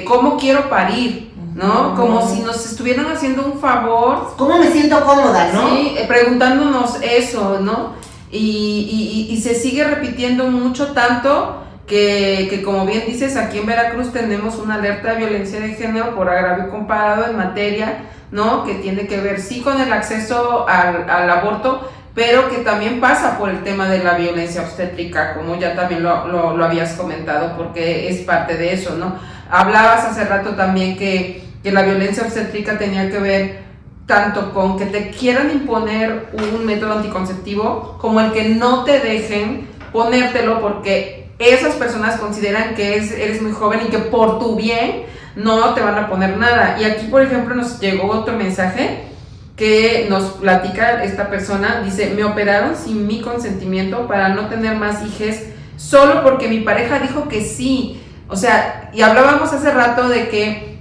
¿cómo quiero parir? ¿No? Como si nos estuvieran haciendo un favor. ¿Cómo me siento cómoda, no? Sí, preguntándonos eso, ¿no? Y se sigue repitiendo mucho, tanto que como bien dices, aquí en Veracruz tenemos una alerta de violencia de género por agravio comparado en materia, ¿no? Que tiene que ver sí con el acceso al aborto, pero que también pasa por el tema de la violencia obstétrica, como ya también lo habías comentado, porque es parte de eso, ¿no? Hablabas hace rato también que la violencia obstétrica tenía que ver tanto con que te quieran imponer un método anticonceptivo, como el que no te dejen ponértelo porque esas personas consideran que eres muy joven y que por tu bien no te van a poner nada. Y aquí, por ejemplo, nos llegó otro mensaje que nos platica esta persona, dice: me operaron sin mi consentimiento para no tener más hijes, solo porque mi pareja dijo que sí. O sea, y hablábamos hace rato de que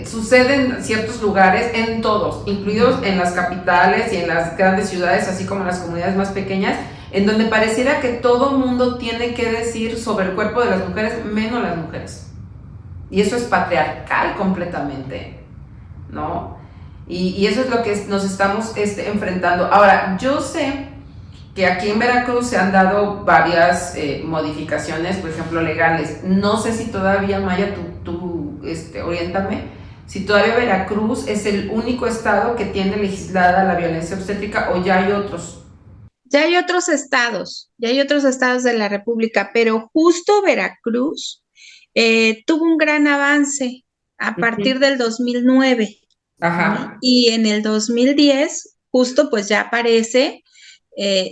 sucede en ciertos lugares, en todos, incluidos en las capitales y en las grandes ciudades, así como en las comunidades más pequeñas, en donde pareciera que todo mundo tiene que decir sobre el cuerpo de las mujeres, menos las mujeres. Y eso es patriarcal completamente, ¿no? Y eso es lo que nos estamos enfrentando. Ahora, yo sé que aquí en Veracruz se han dado varias modificaciones, por ejemplo, legales. No sé si todavía, Maya, tú oriéntame, si todavía Veracruz es el único estado que tiene legislada la violencia obstétrica o ya hay otros. ya hay otros estados de la República, pero justo Veracruz tuvo un gran avance a partir del 2009. Ajá. Y en el 2010, justo pues ya aparece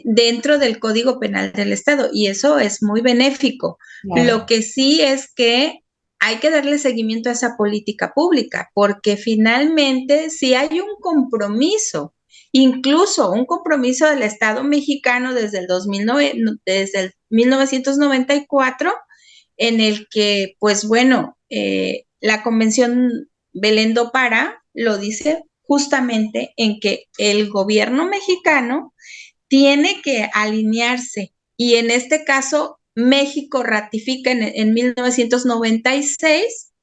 dentro del Código Penal del Estado, y eso es muy benéfico. Claro. Lo que sí es que hay que darle seguimiento a esa política pública, porque finalmente si hay un compromiso, incluso un compromiso del Estado mexicano desde el 2009, desde el 1994, en el que, pues bueno, la Convención Belén do Pará lo dice justamente en que el gobierno mexicano tiene que alinearse, y en este caso México ratifica en 1996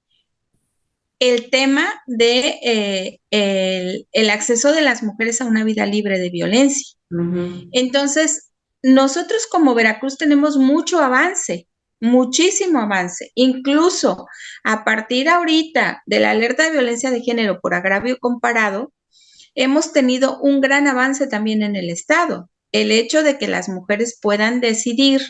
el tema de el acceso de las mujeres a una vida libre de violencia. Entonces, nosotros como Veracruz tenemos mucho avance, muchísimo avance. Incluso a partir ahorita de la alerta de violencia de género por agravio comparado, hemos tenido un gran avance también en el Estado. El hecho de que las mujeres puedan decidir,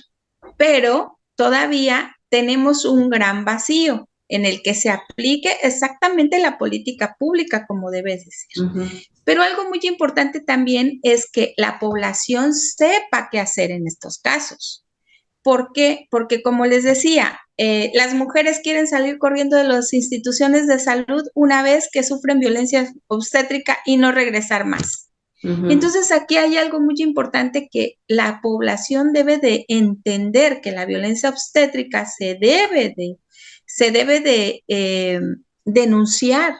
pero todavía tenemos un gran vacío en el que se aplique exactamente la política pública como debe de ser. Pero algo muy importante también es que la población sepa qué hacer en estos casos. ¿Por qué? Porque como les decía, las mujeres quieren salir corriendo de las instituciones de salud una vez que sufren violencia obstétrica y no regresar más. Entonces aquí hay algo muy importante, que la población debe de entender que la violencia obstétrica se debe de denunciar.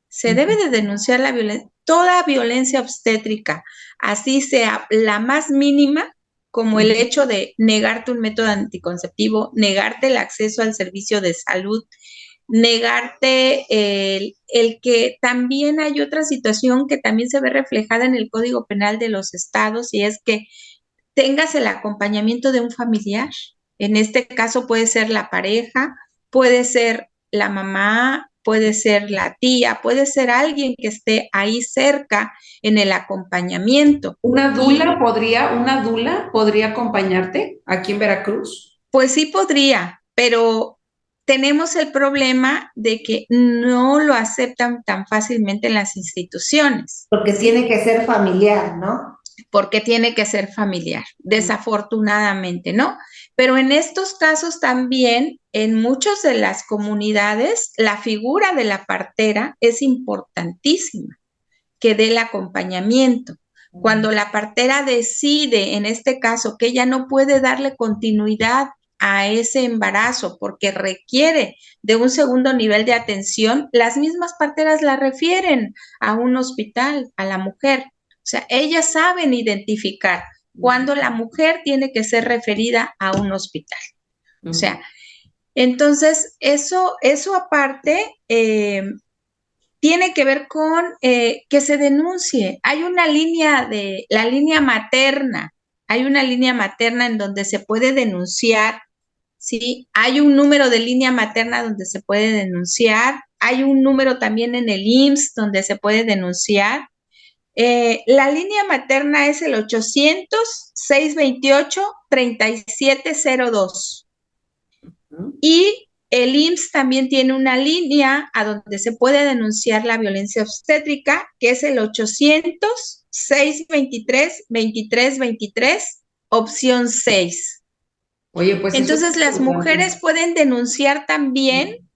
Se debe de denunciar la violencia, toda violencia obstétrica, así sea la más mínima, como el hecho de negarte un método anticonceptivo, negarte el acceso al servicio de salud, negarte el que también hay otra situación que también se ve reflejada en el Código Penal de los estados, y es que tengas el acompañamiento de un familiar. En este caso puede ser la pareja, puede ser la mamá, puede ser la tía, puede ser alguien que esté ahí cerca en el acompañamiento. ¿Una dula podría acompañarte aquí en Veracruz? Pues sí podría, pero tenemos el problema de que no lo aceptan tan fácilmente en las instituciones. Porque tiene que ser familiar, ¿no? Porque tiene que ser familiar, desafortunadamente, ¿no? Pero en estos casos también, en muchas de las comunidades, la figura de la partera es importantísima, que dé el acompañamiento. Cuando la partera decide, en este caso, que ella no puede darle continuidad a ese embarazo porque requiere de un segundo nivel de atención, las mismas parteras la refieren a un hospital, a la mujer. O sea, ellas saben identificar cuando la mujer tiene que ser referida a un hospital. O sea, entonces, eso aparte tiene que ver con que se denuncie. Hay una línea la línea materna, hay una línea materna en donde se puede denunciar, ¿sí? Hay un número de línea materna donde se puede denunciar, hay un número también en el IMSS donde se puede denunciar. La línea materna es el 800-628-3702. Y el IMSS también tiene una línea a donde se puede denunciar la violencia obstétrica, que es el 800-623-2323, opción 6. Oye, pues entonces las mujeres pueden denunciar también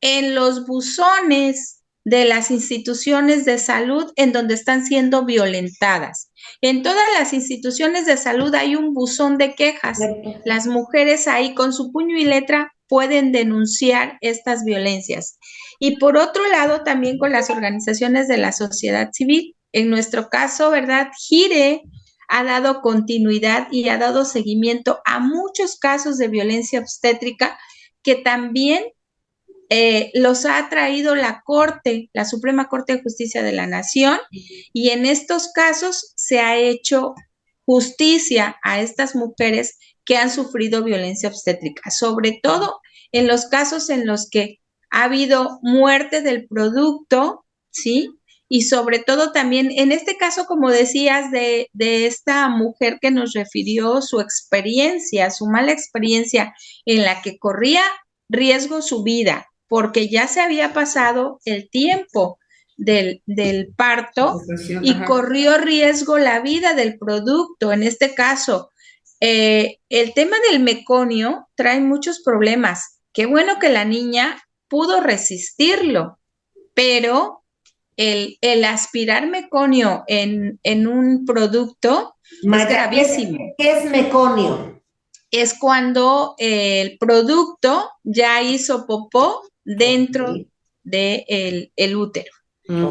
en los buzones de las instituciones de salud en donde están siendo violentadas. En todas las instituciones de salud hay un buzón de quejas. Las mujeres ahí con su puño y letra pueden denunciar estas violencias. Y por otro lado, también con las organizaciones de la sociedad civil. En nuestro caso, ¿verdad? GIRE ha dado continuidad y ha dado seguimiento a muchos casos de violencia obstétrica que también los ha traído la Corte, la Suprema Corte de Justicia de la Nación, y en estos casos se ha hecho justicia a estas mujeres que han sufrido violencia obstétrica, sobre todo en los casos en los que ha habido muerte del producto, ¿sí? y sobre todo también, en este caso, como decías, de esta mujer que nos refirió su experiencia, su mala experiencia en la que corría riesgo su vida, porque ya se había pasado el tiempo del parto y Ajá. corrió riesgo la vida del producto. En este caso, el tema del meconio trae muchos problemas. Qué bueno que la niña pudo resistirlo, pero el aspirar meconio en un producto Maya, es gravísimo. ¿qué es meconio? Es cuando el producto ya hizo popó dentro del el útero.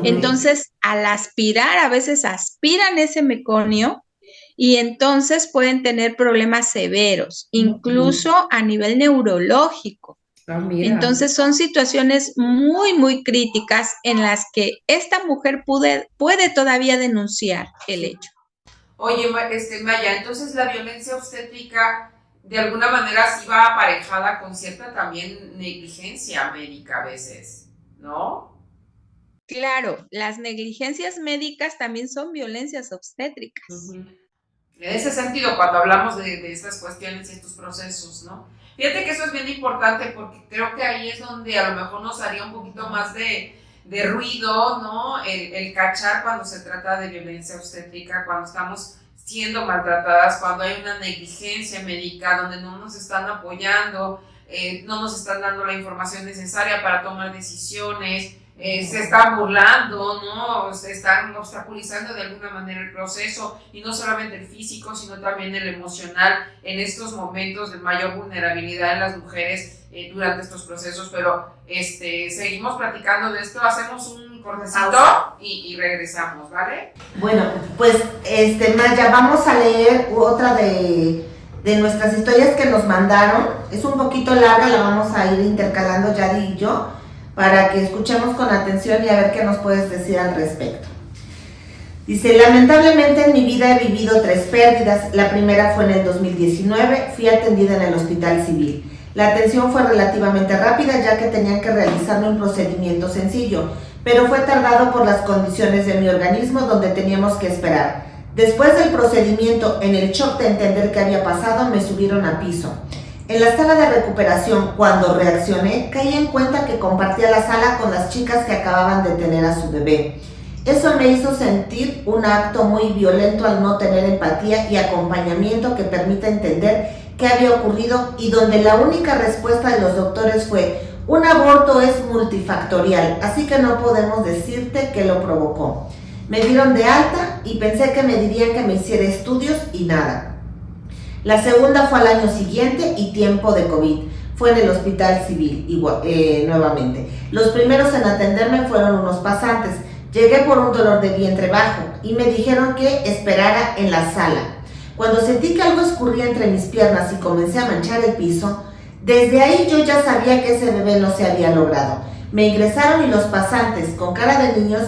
Entonces, al aspirar, a veces aspiran ese meconio y entonces pueden tener problemas severos, incluso a nivel neurológico. Entonces son situaciones muy, muy críticas en las que esta mujer puede todavía denunciar el hecho. Oye, Maya, entonces la violencia obstétrica de alguna manera sí va aparejada con cierta también negligencia médica a veces, ¿no? Claro, las negligencias médicas también son violencias obstétricas. En ese sentido, cuando hablamos de estas cuestiones y estos procesos, ¿no? Fíjate que eso es bien importante porque creo que ahí es donde a lo mejor nos haría un poquito más de ruido, ¿no? El cachar cuando se trata de violencia obstétrica, cuando estamos siendo maltratadas, cuando hay una negligencia médica, donde no nos están apoyando, no nos están dando la información necesaria para tomar decisiones, se están burlando, ¿no? Se están obstaculizando de alguna manera el proceso, y no solamente el físico, sino también el emocional en estos momentos de mayor vulnerabilidad en las mujeres durante estos procesos. Pero seguimos platicando de esto, hacemos un cortecito y regresamos, ¿vale? Bueno, pues Maya, vamos a leer otra de nuestras historias que nos mandaron. Es un poquito larga, la vamos a ir intercalando Yadi y yo, para que escuchemos con atención y a ver qué nos puedes decir al respecto. Dice: lamentablemente en mi vida he vivido 3 pérdidas. La primera fue en el 2019, fui atendida en el hospital civil. La atención fue relativamente rápida, ya que tenían que realizarme un procedimiento sencillo, pero fue tardado por las condiciones de mi organismo, donde teníamos que esperar. Después del procedimiento, en el shock de entender qué había pasado, me subieron a piso. En la sala de recuperación, cuando reaccioné, caí en cuenta que compartía la sala con las chicas que acababan de tener a su bebé. Eso me hizo sentir un acto muy violento al no tener empatía y acompañamiento que permita entender qué había ocurrido, y donde la única respuesta de los doctores fue: un aborto es multifactorial, así que no podemos decirte qué lo provocó. Me dieron de alta y pensé que me dirían que me hiciera estudios y nada. La segunda fue al año siguiente y tiempo de COVID. Fue en el hospital civil, nuevamente. Los primeros en atenderme fueron unos pasantes. Llegué por un dolor de vientre bajo y me dijeron que esperara en la sala. Cuando sentí que algo escurría entre mis piernas y comencé a manchar el piso, desde ahí yo ya sabía que ese bebé no se había logrado. Me ingresaron y los pasantes, con cara de niños,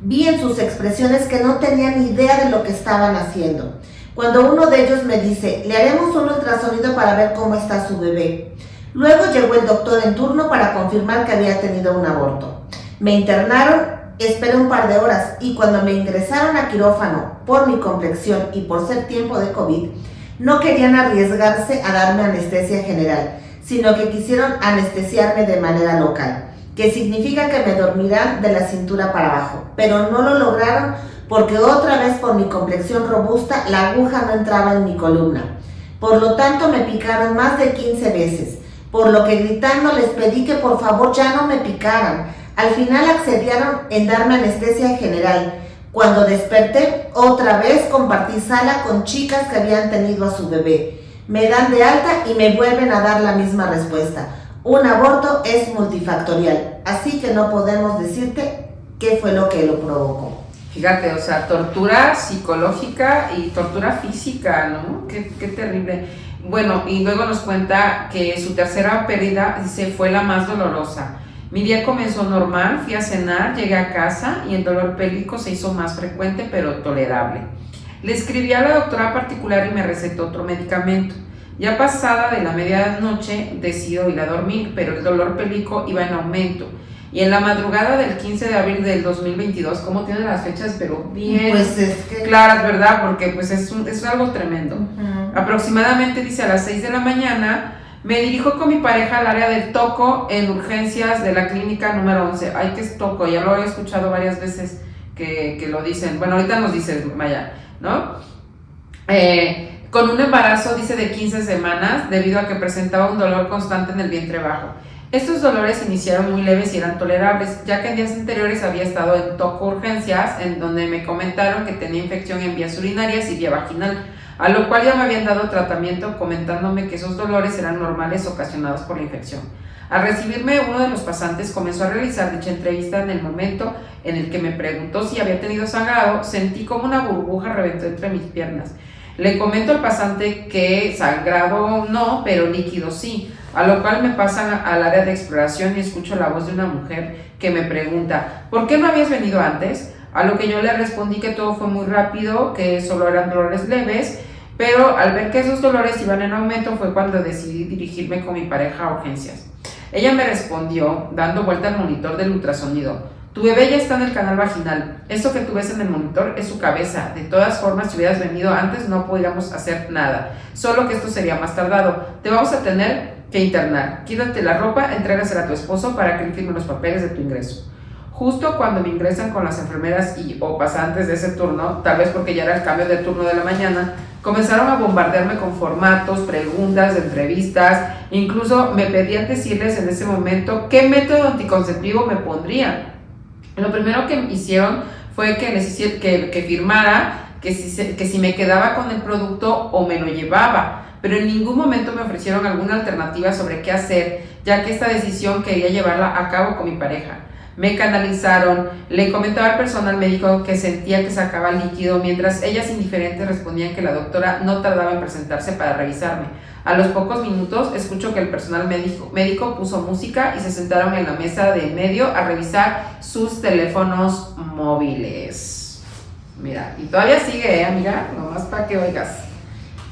vi en sus expresiones que no tenían idea de lo que estaban haciendo. Cuando uno de ellos me dice: le haremos un ultrasonido para ver cómo está su bebé. Luego llegó el doctor en turno para confirmar que había tenido un aborto. Me internaron, esperé un par de horas, y cuando me ingresaron a quirófano por mi complexión y por ser tiempo de COVID, no querían arriesgarse a darme anestesia general, sino que quisieron anestesiarme de manera local, que significa que me dormirán de la cintura para abajo, pero no lo lograron porque otra vez, por mi complexión robusta, la aguja no entraba en mi columna. Por lo tanto, me picaron más de 15 veces, por lo que gritando les pedí que por favor ya no me picaran. Al final accedieron en darme anestesia general. Cuando desperté, otra vez compartí sala con chicas que habían tenido a su bebé. Me dan de alta y me vuelven a dar la misma respuesta: un aborto es multifactorial, así que no podemos decirte qué fue lo que lo provocó. Fíjate, o sea, tortura psicológica y tortura física, ¿no? Qué terrible. Bueno, y luego nos cuenta que su tercera pérdida, dice, fue la más dolorosa. Mi día comenzó normal, fui a cenar, llegué a casa y el dolor pélvico se hizo más frecuente pero tolerable. Le escribí a la doctora particular y me recetó otro medicamento. Ya pasada de la medianoche decido ir a dormir, pero el dolor pélvico iba en aumento. Y en la madrugada del 15 de abril del 2022, ¿cómo tienen las fechas? Pero bien pues es que... claras, ¿verdad? Porque pues es algo tremendo. Aproximadamente, dice, a las 6 de la mañana, me dirijo con mi pareja al área del toco en urgencias de la clínica número 11. Ay, ¿qué es toco? Ya lo he escuchado varias veces que lo dicen. Bueno, ahorita nos dices, Maya, ¿no? Con un embarazo, dice, de 15 semanas, debido a que presentaba un dolor constante en el vientre bajo. Estos dolores iniciaron muy leves y eran tolerables, ya que en días anteriores había estado en toco urgencias, en donde me comentaron que tenía infección en vías urinarias y vía vaginal, a lo cual ya me habían dado tratamiento, comentándome que esos dolores eran normales ocasionados por la infección. Al recibirme, uno de los pasantes comenzó a realizar dicha entrevista. En el momento en el que me preguntó si había tenido sangrado, sentí como una burbuja reventó entre mis piernas. Le comento al pasante que sangrado no, pero líquido sí, a lo cual me pasan al área de exploración y escucho la voz de una mujer que me pregunta, ¿por qué no habías venido antes? A lo que yo le respondí que todo fue muy rápido, que solo eran dolores leves, pero al ver que esos dolores iban en aumento fue cuando decidí dirigirme con mi pareja a urgencias. Ella me respondió, dando vuelta al monitor del ultrasonido, tu bebé ya está en el canal vaginal, eso que tú ves en el monitor es su cabeza, de todas formas si hubieras venido antes no podríamos hacer nada, solo que esto sería más tardado, te vamos a tener que internar, quítate la ropa, entrégasela a tu esposo para que él firme los papeles de tu ingreso. Justo cuando me ingresan con las enfermeras o pasantes de ese turno, tal vez porque ya era el cambio de turno de la mañana, comenzaron a bombardearme con formatos, preguntas, entrevistas, incluso me pedían decirles en ese momento qué método anticonceptivo me pondría. Lo primero que hicieron fue que firmara que si me quedaba con el producto o me lo llevaba, pero en ningún momento me ofrecieron alguna alternativa sobre qué hacer, ya que esta decisión quería llevarla a cabo con mi pareja. Me canalizaron, le comentaba al personal médico que sentía que sacaba líquido, mientras ellas indiferentes respondían que la doctora no tardaba en presentarse para revisarme. A los pocos minutos escucho que el personal médico puso música y se sentaron en la mesa de en medio a revisar sus teléfonos móviles. Mira, y todavía sigue, amiga, nomás para que oigas.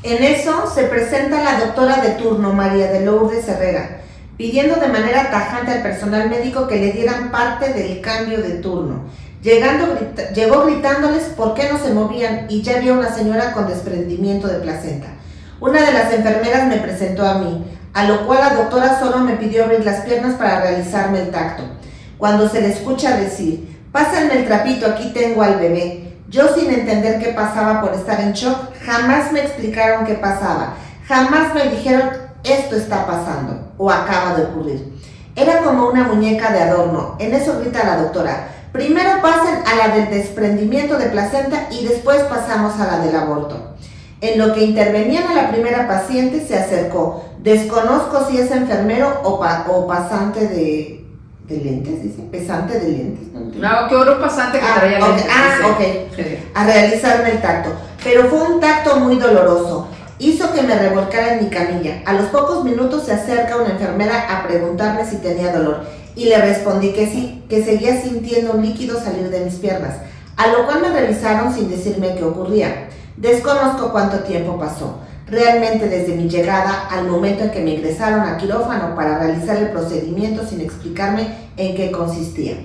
En eso se presenta la doctora de turno, María de Lourdes Herrera, pidiendo de manera tajante al personal médico que le dieran parte del cambio de turno. Llegó gritándoles por qué no se movían y ya había una señora con desprendimiento de placenta. Una de las enfermeras me presentó a mí, a lo cual la doctora solo me pidió abrir las piernas para realizarme el tacto. Cuando se le escucha decir, pásenme el trapito, aquí tengo al bebé. Yo sin entender qué pasaba por estar en shock, jamás me explicaron qué pasaba, jamás me dijeron esto está pasando o acaba de ocurrir. Era como una muñeca de adorno. En eso grita la doctora, primero pasen a la del desprendimiento de placenta y después pasamos a la del aborto. En lo que intervenían a la primera paciente se acercó. Desconozco si es enfermero o pasante de lentes, dice, pesante de lentes. No, que oro pasante que traía lentes. Ok. A realizarme el tacto. Pero fue un tacto muy doloroso. Hizo que me revolcara en mi camilla. A los pocos minutos se acerca una enfermera a preguntarme si tenía dolor. Y le respondí que sí, que seguía sintiendo un líquido salir de mis piernas. A lo cual me revisaron sin decirme qué ocurría. Desconozco cuánto tiempo pasó. Realmente desde mi llegada al momento en que me ingresaron a quirófano para realizar el procedimiento sin explicarme en qué consistía.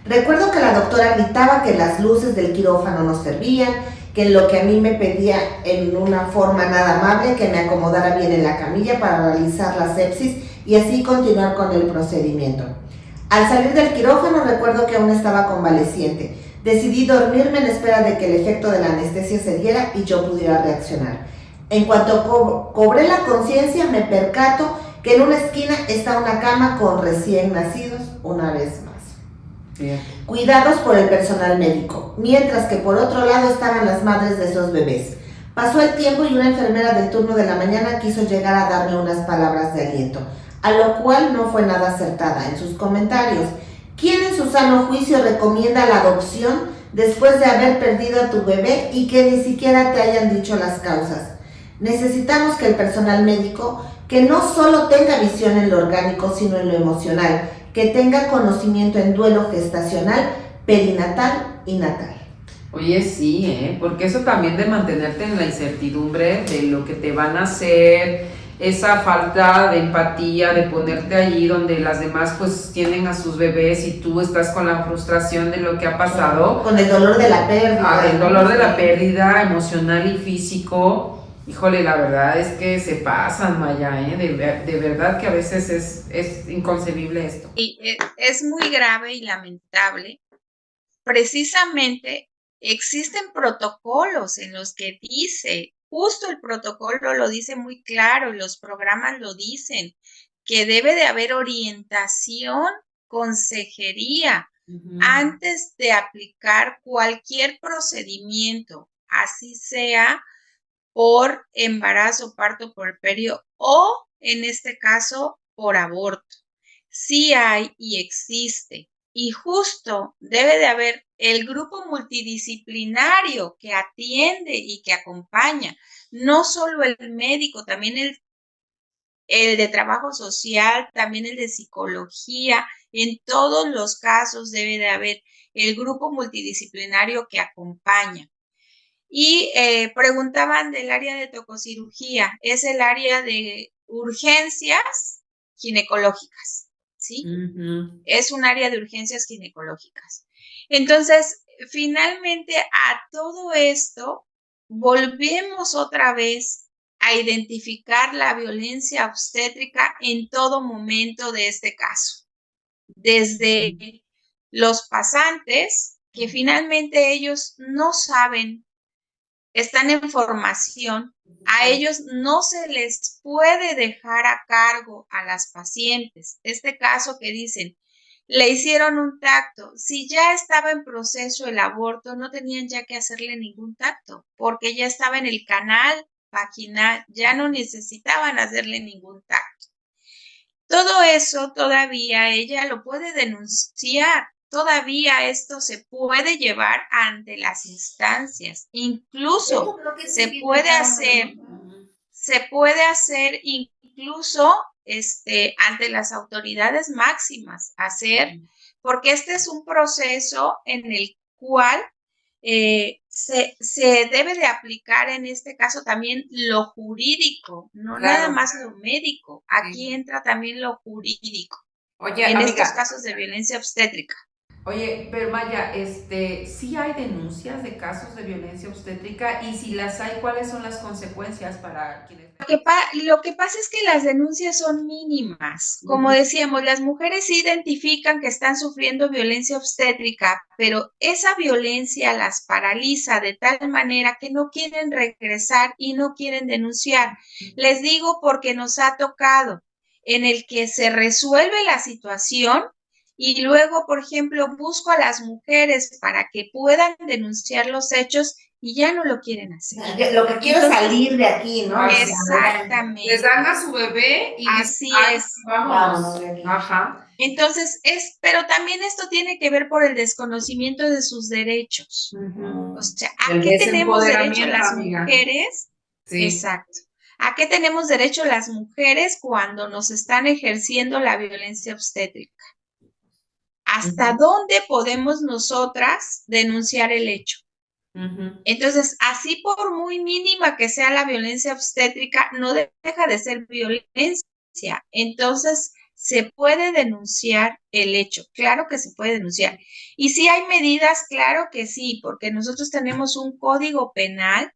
Recuerdo que la doctora gritaba que las luces del quirófano no servían, que lo que a mí me pedía en una forma nada amable, que me acomodara bien en la camilla para realizar la sepsis y así continuar con el procedimiento. Al salir del quirófano recuerdo que aún estaba convaleciente. Decidí dormirme en espera de que el efecto de la anestesia se diera y yo pudiera reaccionar. En cuanto cobré la conciencia, me percato que en una esquina está una cama con recién nacidos, una vez más. Bien. Cuidados por el personal médico, mientras que por otro lado estaban las madres de esos bebés. Pasó el tiempo y una enfermera del turno de la mañana quiso llegar a darme unas palabras de aliento, a lo cual no fue nada acertada en sus comentarios. ¿Quién en su sano juicio recomienda la adopción después de haber perdido a tu bebé y que ni siquiera te hayan dicho las causas? Necesitamos que el personal médico, que no solo tenga visión en lo orgánico, sino en lo emocional, que tenga conocimiento en duelo gestacional, perinatal y natal. Oye, sí, porque eso también de mantenerte en la incertidumbre de lo que te van a hacer, esa falta de empatía, de ponerte allí donde las demás pues tienen a sus bebés y tú estás con la frustración de lo que ha pasado. Con el dolor de la pérdida. El dolor de la pérdida emocional y físico. Híjole, la verdad es que se pasan, Maya, de verdad que a veces es inconcebible esto. Y es muy grave y lamentable. Precisamente existen protocolos en los que dice, justo el protocolo lo dice muy claro, los programas lo dicen, que debe de haber orientación, consejería, antes de aplicar cualquier procedimiento, así sea por embarazo, parto puerperio o, en este caso, por aborto. Sí hay y existe. Y justo debe de haber el grupo multidisciplinario que atiende y que acompaña, no solo el médico, también el de trabajo social, también el de psicología. En todos los casos debe de haber el grupo multidisciplinario que acompaña. Y preguntaban del área de tococirugía, es el área de urgencias ginecológicas, ¿sí? Es un área de urgencias ginecológicas. Entonces, finalmente a todo esto, volvemos otra vez a identificar la violencia obstétrica en todo momento de este caso. Desde los pasantes, que finalmente ellos no saben, están en formación, a ellos no se les puede dejar a cargo a las pacientes. Este caso que dicen, le hicieron un tacto, si ya estaba en proceso el aborto, no tenían ya que hacerle ningún tacto, porque ya estaba en el canal vaginal, ya no necesitaban hacerle ningún tacto. Todo eso todavía ella lo puede denunciar. Todavía esto se puede llevar ante las instancias, incluso se puede hacer incluso ante las autoridades máximas, porque este es un proceso en el cual se debe de aplicar en este caso también lo jurídico, no nada más lo médico. Aquí entra también lo jurídico. Oye, en amiga, estos casos de violencia obstétrica. Oye, pero Maya, ¿sí hay denuncias de casos de violencia obstétrica? Y si las hay, ¿cuáles son las consecuencias para quienes? Lo que pasa es que las denuncias son mínimas. Como decíamos, las mujeres identifican que están sufriendo violencia obstétrica, pero esa violencia las paraliza de tal manera que no quieren regresar y no quieren denunciar. Les digo porque nos ha tocado en el que se resuelve la situación y luego, por ejemplo, busco a las mujeres para que puedan denunciar los hechos y ya no lo quieren hacer. Lo que quiero es salir de aquí, ¿no? Exactamente. Les dan a su bebé y así es. Vámonos. Ajá. Entonces, pero también esto tiene que ver por el desconocimiento de sus derechos. O sea, ¿a qué tenemos derecho las mujeres? Sí. Exacto. ¿A qué tenemos derecho las mujeres cuando nos están ejerciendo la violencia obstétrica? ¿Hasta dónde podemos nosotras denunciar el hecho? Entonces, así por muy mínima que sea la violencia obstétrica, no deja de ser violencia. Entonces, se puede denunciar el hecho, claro que se puede denunciar. Y si hay medidas, claro que sí, porque nosotros tenemos un código penal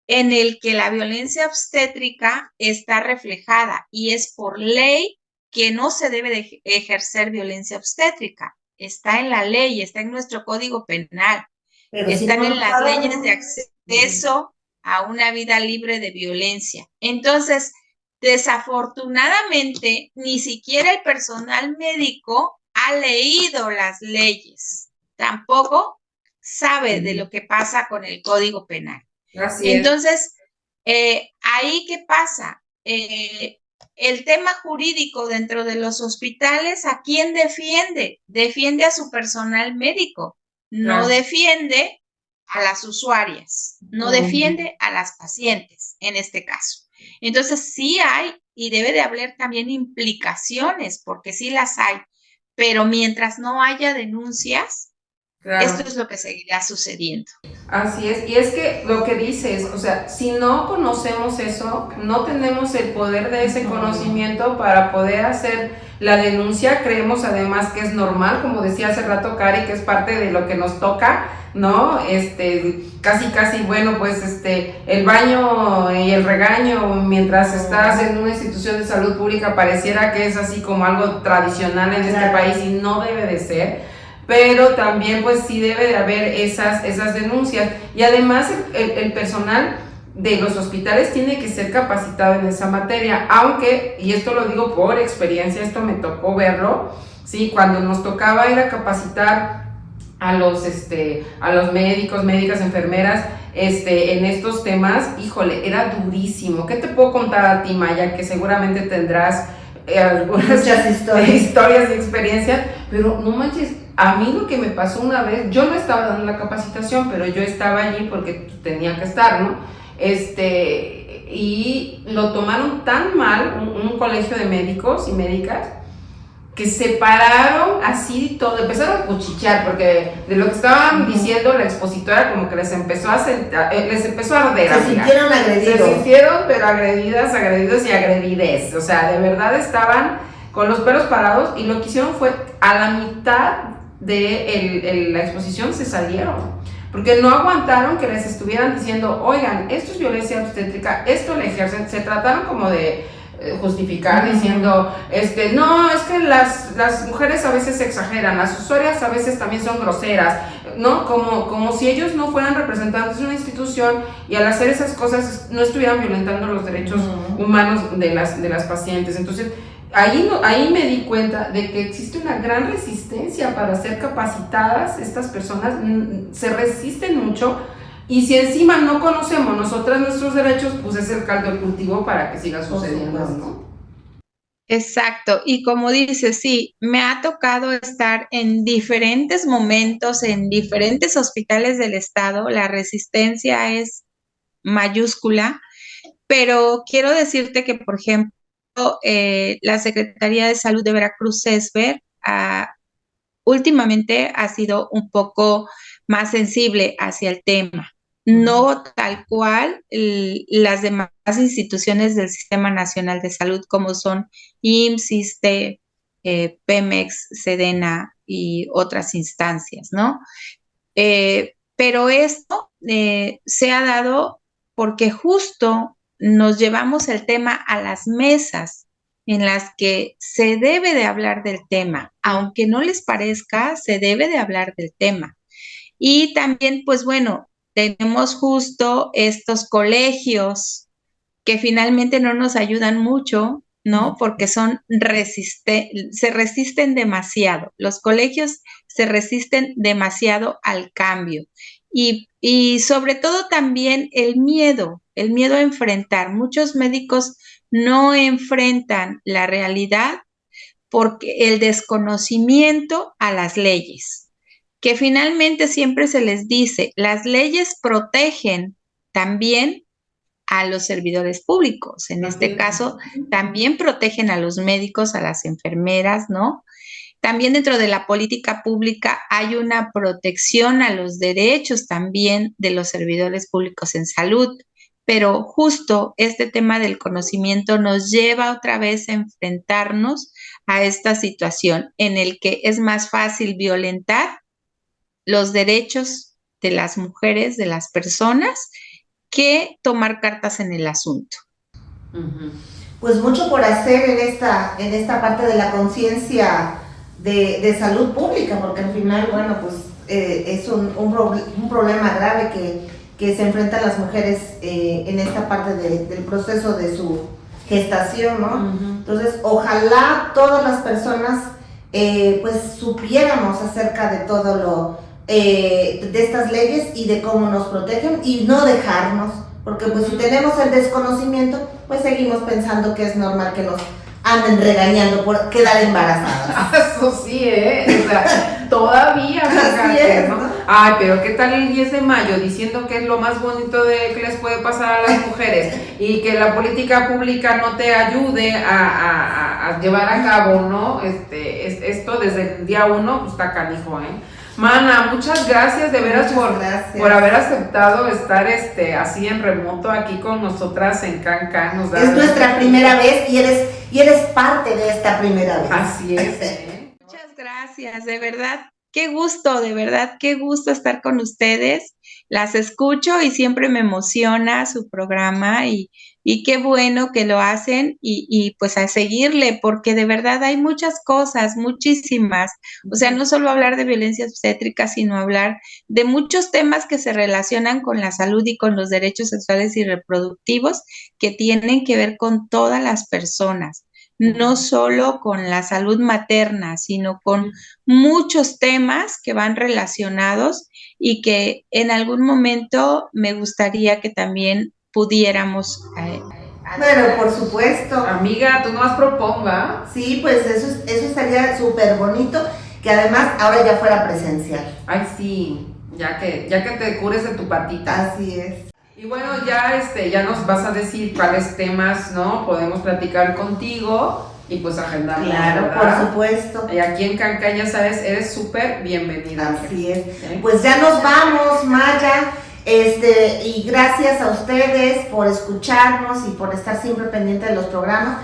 en el que la violencia obstétrica está reflejada y es por ley que no se debe de ejercer violencia obstétrica. Está en la ley, está en nuestro código penal. Pero están en las leyes de acceso a una vida libre de violencia. Entonces, desafortunadamente, ni siquiera el personal médico ha leído las leyes. Tampoco sabe de lo que pasa con el Código Penal. Así Entonces, ahí ¿qué pasa? El tema jurídico dentro de los hospitales, ¿a quién defiende? Defiende a su personal médico. No defiende a las usuarias, no defiende a las pacientes en este caso. Entonces sí hay y debe de haber también implicaciones, porque sí las hay, pero mientras no haya denuncias, esto es lo que seguirá sucediendo. Así es, y es que lo que dices, o sea, si no conocemos eso, no tenemos el poder de ese conocimiento para poder hacer la denuncia. Creemos además que es normal, como decía hace rato Cari, que es parte de lo que nos toca, ¿no? Casi, bueno, pues el baño y el regaño mientras estás en una institución de salud pública pareciera que es así como algo tradicional en este país, y no debe de ser. Pero también pues sí debe de haber esas denuncias, y además el personal de los hospitales tiene que ser capacitado en esa materia, aunque, y esto lo digo por experiencia, esto me tocó verlo, ¿sí? Cuando nos tocaba ir a capacitar a los médicos, médicas, enfermeras, en estos temas, híjole, era durísimo. ¿Qué te puedo contar a ti, Maya? Que seguramente tendrás algunas muchas historias y experiencias, pero no manches, a mí lo que me pasó una vez, yo no estaba dando la capacitación, pero yo estaba allí porque tenía que estar, ¿no? Y lo tomaron tan mal, un colegio de médicos y médicas, que se pararon así todo, empezaron a cuchichear, porque de lo que estaban diciendo la expositora como que les empezó a arder. Se sintieron agredidos. Se sintieron, pero agredidos y agredides, o sea, de verdad estaban con los pelos parados, y lo que hicieron fue, a la mitad de la exposición se salieron, porque no aguantaron que les estuvieran diciendo, oigan, esto es violencia obstétrica, esto le ejercen. Se trataron como de justificar diciendo, no, es que las mujeres a veces exageran, las usuarias a veces también son groseras, ¿no? Como si ellos no fueran representantes de una institución, y al hacer esas cosas no estuvieran violentando los derechos humanos de las pacientes. Entonces, ahí me di cuenta de que existe una gran resistencia para ser capacitadas. Estas personas se resisten mucho, y si encima no conocemos nosotras nuestros derechos, pues es el caldo de cultivo para que siga sucediendo, ¿no? Exacto, y como dices, sí, me ha tocado estar en diferentes momentos, en diferentes hospitales del estado. La resistencia es mayúscula, pero quiero decirte que, por ejemplo, la Secretaría de Salud de Veracruz, CESVER, últimamente ha sido un poco más sensible hacia el tema. No tal cual las demás instituciones del Sistema Nacional de Salud, como son IMSS, ISSSTE, Pemex, Sedena y otras instancias, ¿no? Pero esto se ha dado porque justo nos llevamos el tema a las mesas en las que se debe de hablar del tema. Aunque no les parezca, se debe de hablar del tema. Y también, pues bueno, tenemos justo estos colegios que finalmente no nos ayudan mucho, ¿no? Porque se resisten demasiado. Los colegios se resisten demasiado al cambio. Y sobre todo también el miedo a enfrentar. Muchos médicos no enfrentan la realidad porque el desconocimiento a las leyes, que finalmente siempre se les dice, las leyes protegen también a los servidores públicos. En este caso, también protegen a los médicos, a las enfermeras, ¿no? También dentro de la política pública hay una protección a los derechos también de los servidores públicos en salud, pero justo este tema del conocimiento nos lleva otra vez a enfrentarnos a esta situación en el que es más fácil violentar los derechos de las mujeres, de las personas, que tomar cartas en el asunto. Pues mucho por hacer en esta parte de la conciencia de salud pública, porque al final, bueno, pues es un problema grave que se enfrentan las mujeres en esta parte del proceso de su gestación, ¿no? Entonces, ojalá todas las personas pues supiéramos acerca de todo lo de estas leyes y de cómo nos protegen, y no dejarnos, porque pues si tenemos el desconocimiento, pues seguimos pensando que es normal que nos anden regañando por quedar embarazadas. Eso sí, o sea, todavía, fíjate, ¿no? Ay, pero ¿qué tal el 10 de mayo diciendo que es lo más bonito que les puede pasar a las mujeres, y que la política pública no te ayude a llevar a cabo, ¿no? Esto desde el día 1, pues está canijo, Mana, muchas gracias de veras por haber aceptado estar así en remoto aquí con nosotras en Can. Es nuestra primera vez y eres parte de esta primera vez. Así es. Muchas gracias, de verdad. Qué gusto, de verdad, qué gusto estar con ustedes. Las escucho y siempre me emociona su programa y qué bueno que lo hacen y pues a seguirle, porque de verdad hay muchas cosas, muchísimas. O sea, no solo hablar de violencia obstétrica, sino hablar de muchos temas que se relacionan con la salud y con los derechos sexuales y reproductivos que tienen que ver con todas las personas. No solo con la salud materna, sino con muchos temas que van relacionados y que en algún momento me gustaría que también pudiéramos. Bueno, por supuesto. Amiga, tú nos proponga. Sí, pues eso estaría súper bonito, que además ahora ya fuera presencial. Ay, sí, ya que te cures de tu patita. Así es. Y bueno, ya nos vas a decir cuáles temas, ¿no? Podemos platicar contigo y pues agendamos. Claro, ¿verdad? por supuesto. Y aquí en Can, ya sabes, eres súper bienvenida. Así es. Pues ya nos vamos, Maya. Y gracias a ustedes por escucharnos y por estar siempre pendiente de los programas.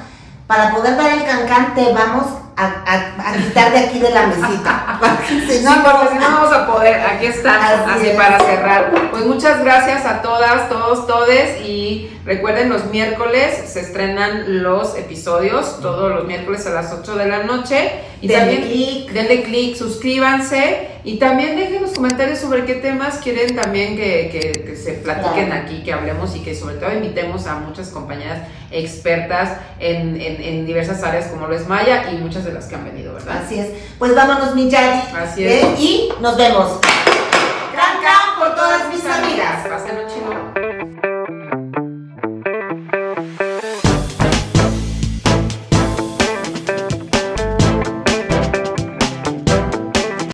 Para poder dar el Can, te vamos a quitar de aquí de la mesita. porque si no vamos a poder. Aquí está, así para cerrar. Pues muchas gracias a todas, todos, todes. Y recuerden, los miércoles se estrenan los episodios, todos los miércoles a las 8 de la noche. Y denle click, suscríbanse. Y también dejen los comentarios sobre qué temas quieren también que se platiquen aquí, que hablemos y que sobre todo invitemos a muchas compañeras expertas en diversas áreas como lo es Maya y muchas de las que han venido, ¿verdad? Así es. Pues vámonos, mi Yari. Así es. Y nos vemos.